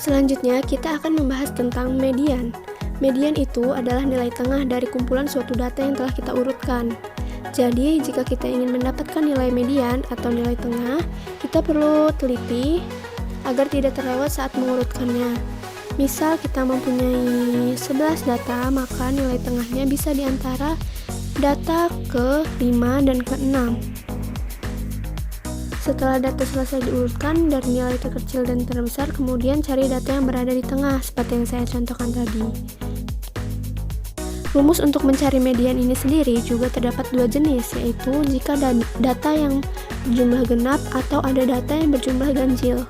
Selanjutnya, kita akan membahas tentang median. Median itu adalah nilai tengah dari kumpulan suatu data yang telah kita urutkan. Jadi, jika kita ingin mendapatkan nilai median atau nilai tengah, kita perlu teliti agar tidak terlewat saat mengurutkannya. Misal, kita mempunyai 11 data, maka nilai tengahnya bisa di antara data ke-5 dan ke-6. Setelah data selesai diurutkan dari nilai terkecil dan terbesar, kemudian cari data yang berada di tengah, seperti yang saya contohkan tadi. Rumus untuk mencari median ini sendiri juga terdapat dua jenis, yaitu jika data yang berjumlah genap atau ada data yang berjumlah ganjil.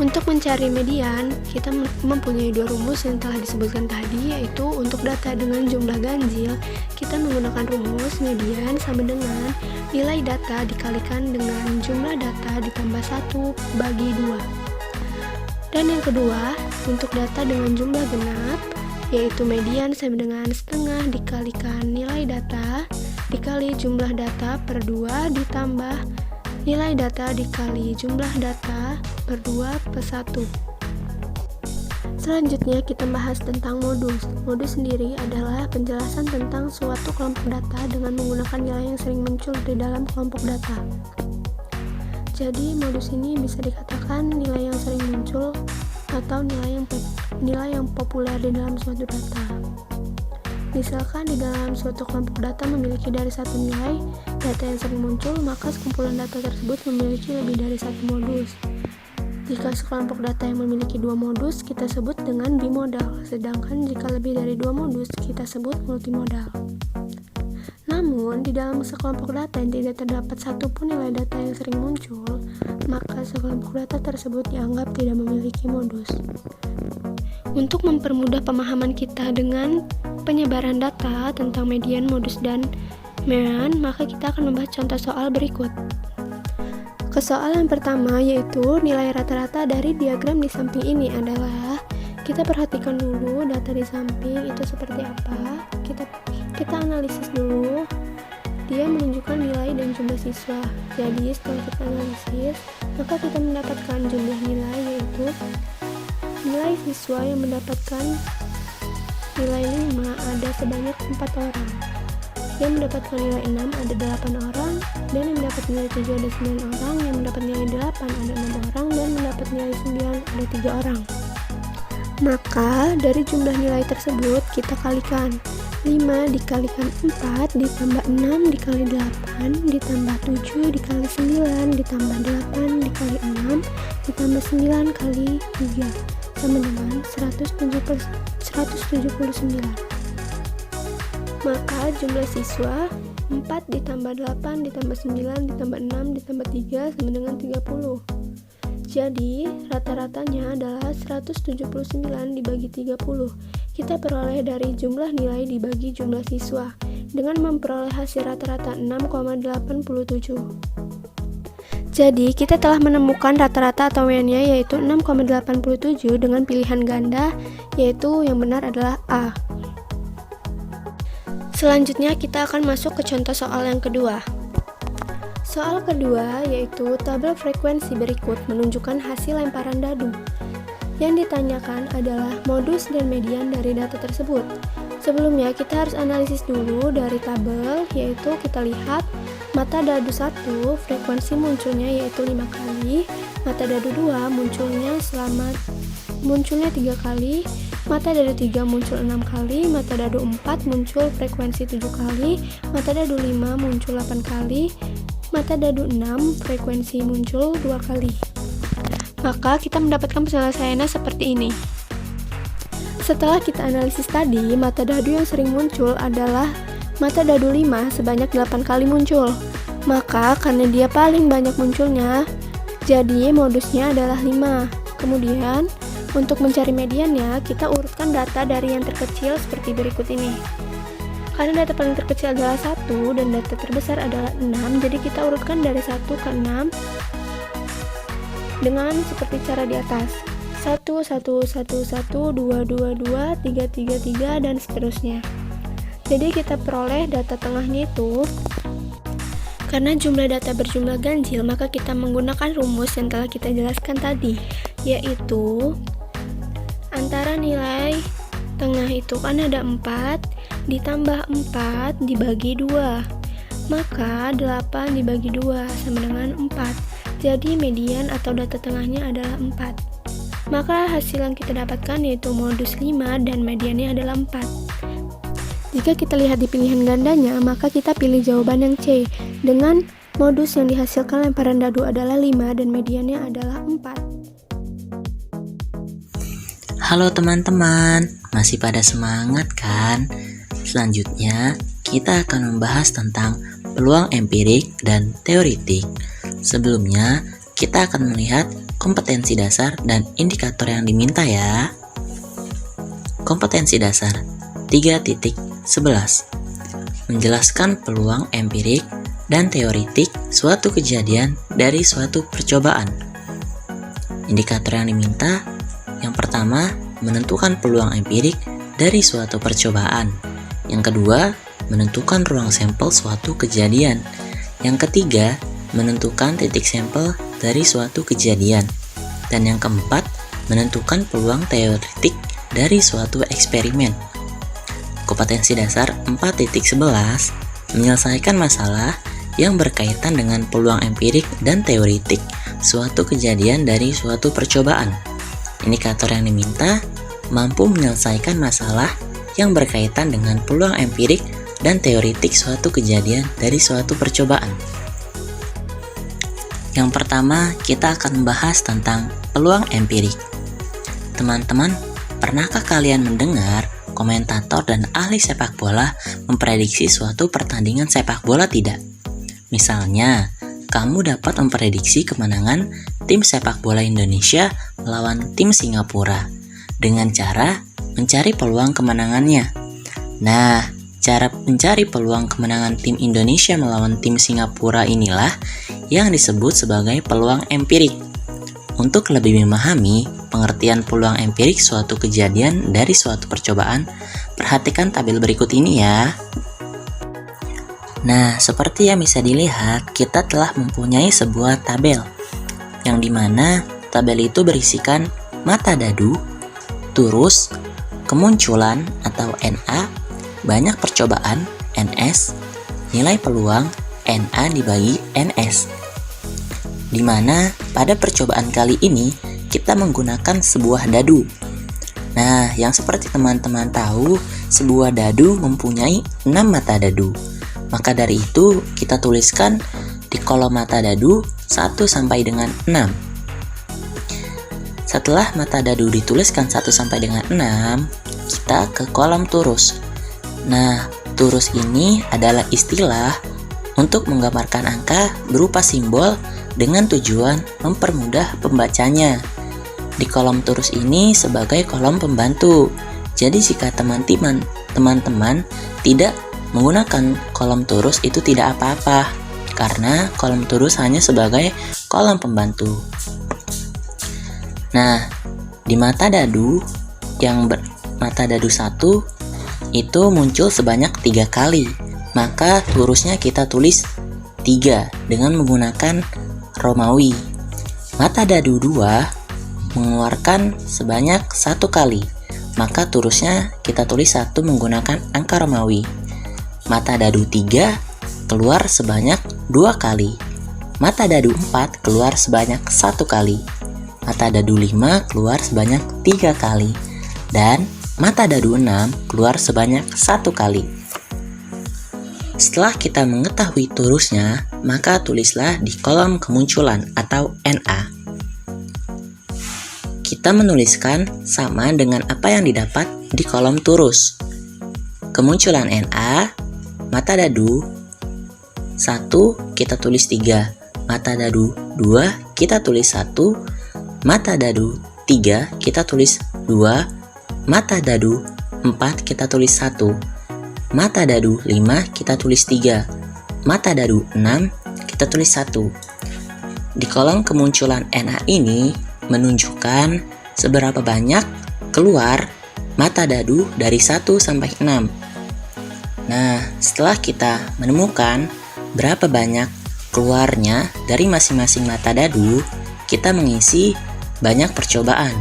Untuk mencari median, kita mempunyai dua rumus yang telah disebutkan tadi, yaitu untuk data dengan jumlah ganjil, kita menggunakan rumus median sama dengan nilai data dikalikan dengan jumlah data ditambah 1 bagi 2. Dan yang kedua, untuk data dengan jumlah genap, yaitu median sama dengan setengah dikalikan nilai data dikali jumlah data per 2 ditambah nilai data dikali jumlah data per 2 per 1. Selanjutnya kita bahas tentang modus. Modus sendiri adalah penjelasan tentang suatu kelompok data dengan menggunakan nilai yang sering muncul di dalam kelompok data. Jadi modus ini bisa dikatakan nilai yang sering muncul atau nilai yang populer di dalam suatu data. Misalkan di dalam suatu kelompok data memiliki dari satu nilai data yang sering muncul, maka sekumpulan data tersebut memiliki lebih dari satu modus. Jika sekelompok data yang memiliki dua modus, kita sebut dengan bimodal, sedangkan jika lebih dari dua modus, kita sebut multimodal. Namun, di dalam sekelompok data yang tidak terdapat satupun nilai data yang sering muncul, maka sekelompok data tersebut dianggap tidak memiliki modus. Untuk mempermudah pemahaman kita dengan penyebaran data tentang median, modus, dan mean, maka kita akan membahas contoh soal berikut. Ke soal yang pertama, yaitu nilai rata-rata dari diagram di samping ini adalah, kita perhatikan dulu data di samping itu seperti apa. Kita analisis dulu. Dia menunjukkan nilai dan jumlah siswa. Jadi setelah kita analisis, maka kita mendapatkan jumlah nilai, yaitu nilai siswa yang mendapatkan nilai 5 ada sebanyak 4 orang. Yang mendapatkan nilai 6 ada 8 orang, dan yang mendapat nilai 7 ada 9 orang, yang mendapat nilai 8 ada 6 orang, dan mendapat nilai 9 ada 3 orang. Maka dari jumlah nilai tersebut kita kalikan. 5 dikalikan 4 ditambah 6 dikali 8 ditambah 7 dikali 9 ditambah 8 dikali 6 ditambah 9 kali 3 sama dengan 179. Maka jumlah siswa 4 ditambah 8 ditambah 9 ditambah 6 ditambah 3 sama dengan 30. Jadi rata-ratanya adalah 179 dibagi 30. Kita peroleh dari jumlah nilai dibagi jumlah siswa dengan memperoleh hasil rata-rata 6,87. Jadi kita telah menemukan rata-rata atau meannya, yaitu 6,87 dengan pilihan ganda, yaitu yang benar adalah A. Selanjutnya kita akan masuk ke contoh soal yang kedua. Soal kedua yaitu tabel frekuensi berikut menunjukkan hasil lemparan dadu. Yang ditanyakan adalah modus dan median dari data tersebut. Sebelumnya kita harus analisis dulu dari tabel, yaitu kita lihat mata dadu 1 frekuensi munculnya yaitu 5 kali, mata dadu 2 munculnya 3 kali, mata dadu 3 muncul 6 kali, mata dadu 4 muncul frekuensi 7 kali, mata dadu 5 muncul 8 kali, mata dadu 6 frekuensi muncul 2 kali. Maka kita mendapatkan penyelesaiannya seperti ini. Setelah kita analisis tadi, mata dadu yang sering muncul adalah mata dadu 5 sebanyak 8 kali muncul. Maka karena dia paling banyak munculnya, jadi modusnya adalah 5. Kemudian, untuk mencari mediannya, kita urutkan data dari yang terkecil seperti berikut ini. Karena data paling terkecil adalah 1 dan data terbesar adalah 6, jadi kita urutkan dari 1 ke 6 dengan seperti cara di atas. 1, 1, 1, 1, 2, 2, 2, 3, 3, 3, dan seterusnya. Jadi kita peroleh data tengahnya itu. Karena jumlah data berjumlah ganjil, maka kita menggunakan rumus yang telah kita jelaskan tadi, yaitu antara nilai tengah itu kan ada 4, ditambah 4 dibagi 2. Maka 8 dibagi 2 sama dengan 4. Jadi median atau data tengahnya adalah 4. Maka hasil yang kita dapatkan yaitu modus 5 dan mediannya adalah 4. Jika kita lihat di pilihan gandanya, maka kita pilih jawaban yang C, dengan modus yang dihasilkan lemparan dadu adalah 5 dan mediannya adalah 4. Halo teman-teman, masih pada semangat kan? Selanjutnya, kita akan membahas tentang peluang empirik dan teoritik. Sebelumnya, kita akan melihat kompetensi dasar dan indikator yang diminta ya. Kompetensi dasar 3.11 menjelaskan peluang empirik dan teoritik suatu kejadian dari suatu percobaan. Indikator yang diminta, yang pertama, menentukan peluang empirik dari suatu percobaan. Yang kedua, menentukan ruang sampel suatu kejadian. Yang ketiga, menentukan titik sampel dari suatu kejadian. Dan yang keempat, menentukan peluang teoritik dari suatu eksperimen. Kompetensi dasar 4.11 menyelesaikan masalah yang berkaitan dengan peluang empirik dan teoritik suatu kejadian dari suatu percobaan. Indikator yang diminta mampu menyelesaikan masalah yang berkaitan dengan peluang empirik dan teoritik suatu kejadian dari suatu percobaan. Yang pertama, kita akan membahas tentang peluang empirik. Teman-teman, pernahkah kalian mendengar komentator dan ahli sepak bola memprediksi suatu pertandingan sepak bola tidak? Misalnya, kamu dapat memprediksi kemenangan tim sepak bola Indonesia melawan tim Singapura dengan cara mencari peluang kemenangannya. Nah, cara mencari peluang kemenangan tim Indonesia melawan tim Singapura inilah yang disebut sebagai peluang empirik. Untuk lebih memahami pengertian peluang empirik suatu kejadian dari suatu percobaan, perhatikan tabel berikut ini ya. Nah, seperti yang bisa dilihat, kita telah mempunyai sebuah tabel, yang dimana tabel itu berisikan mata dadu, turus, kemunculan atau NA, banyak percobaan NS, nilai peluang NA dibagi NS. Dimana pada percobaan kali ini kita menggunakan sebuah dadu. Nah, yang seperti teman-teman tahu, sebuah dadu mempunyai 6 mata dadu. Maka dari itu, kita tuliskan di kolom mata dadu 1 sampai dengan 6. Setelah mata dadu dituliskan 1 sampai dengan 6, kita ke kolom turus. Nah, turus ini adalah istilah untuk menggambarkan angka berupa simbol dengan tujuan mempermudah pembacanya. Di kolom turus ini sebagai kolom pembantu. Jadi jika teman-teman tidak menggunakan kolom turus itu tidak apa-apa, karena kolom turus hanya sebagai kolom pembantu. Nah, di mata dadu yang mata dadu 1 itu muncul sebanyak 3 kali, maka turusnya kita tulis 3 dengan menggunakan Romawi. Mata dadu 2 mengeluarkan sebanyak 1 kali, maka turusnya kita tulis 1 menggunakan angka Romawi. Mata dadu 3 keluar sebanyak 2 kali. Mata dadu 4 keluar sebanyak 1 kali. Mata dadu 5 keluar sebanyak 3 kali. Dan mata dadu 6 keluar sebanyak 1 kali. Setelah kita mengetahui turusnya, maka tulislah di kolom kemunculan atau NA. Kita menuliskan sama dengan apa yang didapat di kolom turus. Kemunculan NA, mata dadu 1 kita tulis 3, mata dadu 2 kita tulis 1, mata dadu 3 kita tulis 2, mata dadu 4 kita tulis 1, mata dadu 5 kita tulis 3, mata dadu 6 kita tulis 1. Di kolom kemunculan NA ini menunjukkan seberapa banyak keluar mata dadu dari 1 sampai 6. Nah, setelah kita menemukan berapa banyak keluarnya dari masing-masing mata dadu, kita mengisi banyak percobaan.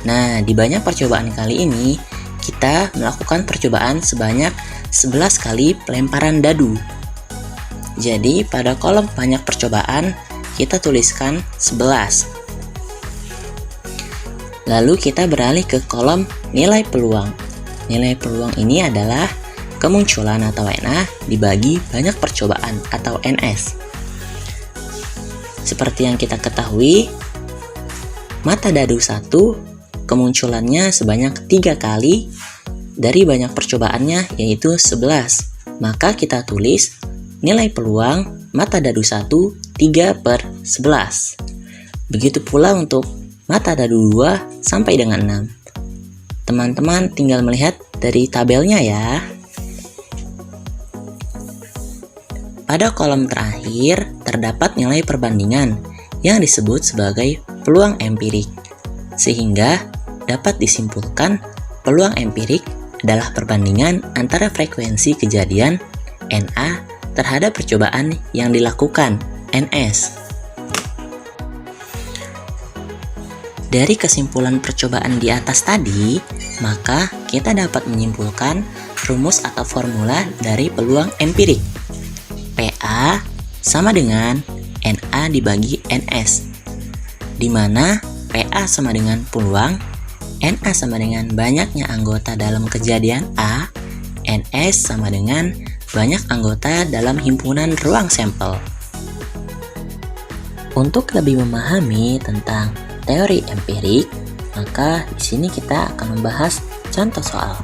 Nah, di banyak percobaan kali ini, kita melakukan percobaan sebanyak 11 kali pelemparan dadu. Jadi, pada kolom banyak percobaan, kita tuliskan 11. Lalu kita beralih ke kolom nilai peluang. Nilai peluang ini adalah kemunculan atau NA dibagi banyak percobaan atau NS. Seperti yang kita ketahui, mata dadu 1 kemunculannya sebanyak 3 kali dari banyak percobaannya yaitu 11. Maka kita tulis nilai peluang mata dadu 1 3/11. Begitu pula untuk mata dadu 2 sampai dengan 6. Teman-teman tinggal melihat dari tabelnya ya. Pada kolom terakhir terdapat nilai perbandingan yang disebut sebagai peluang empirik, sehingga dapat disimpulkan peluang empirik adalah perbandingan antara frekuensi kejadian NA terhadap percobaan yang dilakukan NS. Dari kesimpulan percobaan di atas tadi, maka kita dapat menyimpulkan rumus atau formula dari peluang empirik. PA sama dengan NA dibagi NS, di mana PA sama dengan peluang, NA sama dengan banyaknya anggota dalam kejadian A, NS sama dengan banyak anggota dalam himpunan ruang sampel. Untuk lebih memahami tentang teori empirik, maka di sini kita akan membahas contoh soal.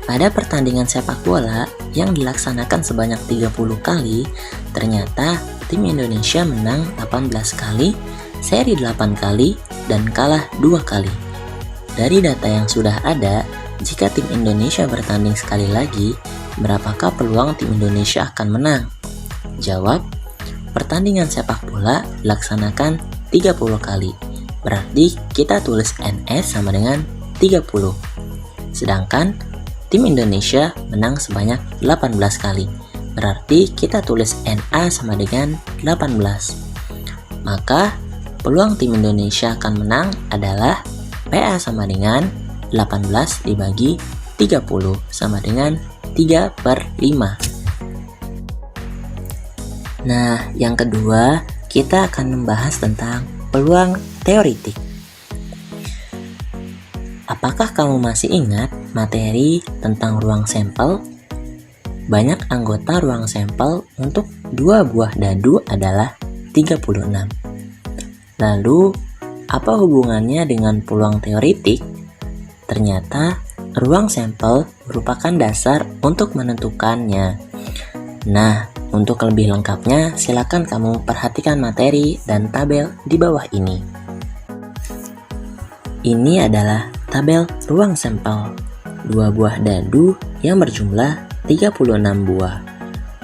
Pada pertandingan sepak bola yang dilaksanakan sebanyak 30 kali, ternyata tim Indonesia menang 18 kali, seri 8 kali, dan kalah 2 kali. Dari data yang sudah ada, jika tim Indonesia bertanding sekali lagi, berapakah peluang tim Indonesia akan menang? Jawab, pertandingan sepak bola dilaksanakan 30 kali. Berarti kita tulis NS sama dengan 30. Sedangkan tim Indonesia menang sebanyak 18 kali. Berarti kita tulis NA sama dengan 18. Maka peluang tim Indonesia akan menang adalah PA sama dengan 18 dibagi 30 sama dengan 3/5. Nah, yang kedua, kita akan membahas tentang peluang teoritik. Apakah kamu masih ingat materi tentang ruang sampel? Banyak anggota ruang sampel untuk 2 buah dadu adalah 36. Lalu, apa hubungannya dengan peluang teoritik? Ternyata, ruang sampel merupakan dasar untuk menentukannya. Nah, untuk lebih lengkapnya, silakan kamu perhatikan materi dan tabel di bawah ini. Ini adalah tabel ruang sampel. 2 buah dadu yang berjumlah 36 buah.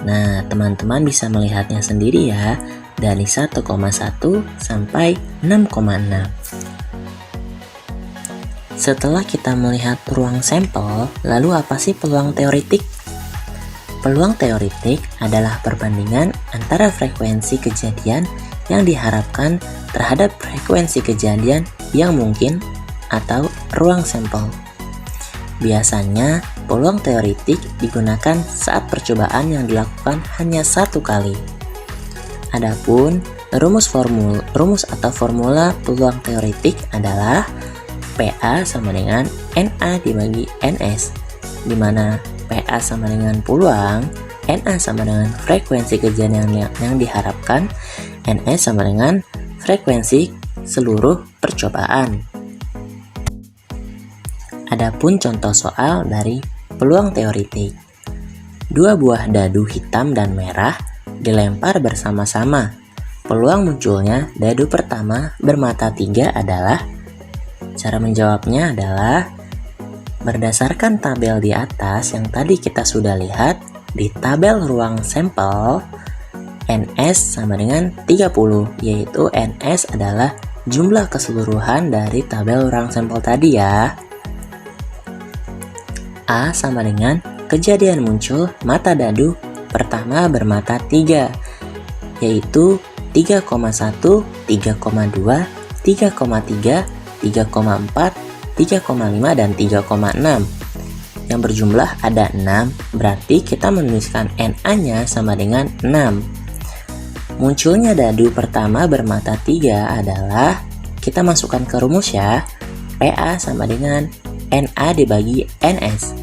Nah, teman-teman bisa melihatnya sendiri ya, dari 1,1 sampai 6,6. Setelah kita melihat ruang sampel, lalu apa sih peluang teoritik? Peluang teoritik adalah perbandingan antara frekuensi kejadian yang diharapkan terhadap frekuensi kejadian yang mungkin atau ruang sampel. Biasanya, peluang teoritik digunakan saat percobaan yang dilakukan hanya 1 kali. Adapun rumus atau formula peluang teoritik adalah PA sama dengan NA dibagi NS, di mana PA sama dengan peluang, NA sama dengan frekuensi kejadian yang diharapkan, NS sama dengan frekuensi seluruh percobaan. Adapun contoh soal dari peluang teoritik. 2 buah dadu hitam dan merah dilempar bersama-sama. Peluang munculnya dadu pertama bermata 3 adalah, cara menjawabnya adalah berdasarkan tabel di atas yang tadi kita sudah lihat, di tabel ruang sampel, NS sama dengan 30, yaitu NS adalah jumlah keseluruhan dari tabel ruang sampel tadi ya. A sama dengan kejadian muncul mata dadu pertama bermata 3, yaitu 3,1, 3,2, 3,3, 3,4, 3,5 dan 3,6 yang berjumlah ada 6, berarti kita menuliskan NA-nya sama dengan 6. Munculnya dadu pertama bermata 3 adalah, kita masukkan ke rumus ya, PA sama dengan NA dibagi NS.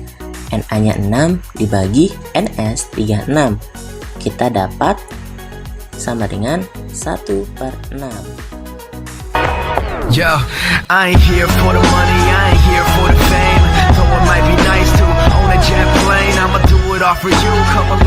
NA-nya 6 dibagi NS 36. Kita dapat sama dengan 1/6. Yo, I ain't here for the money, I ain't here for the fame. Though it might be nice to own a jet plane, I'ma do it all for you. Come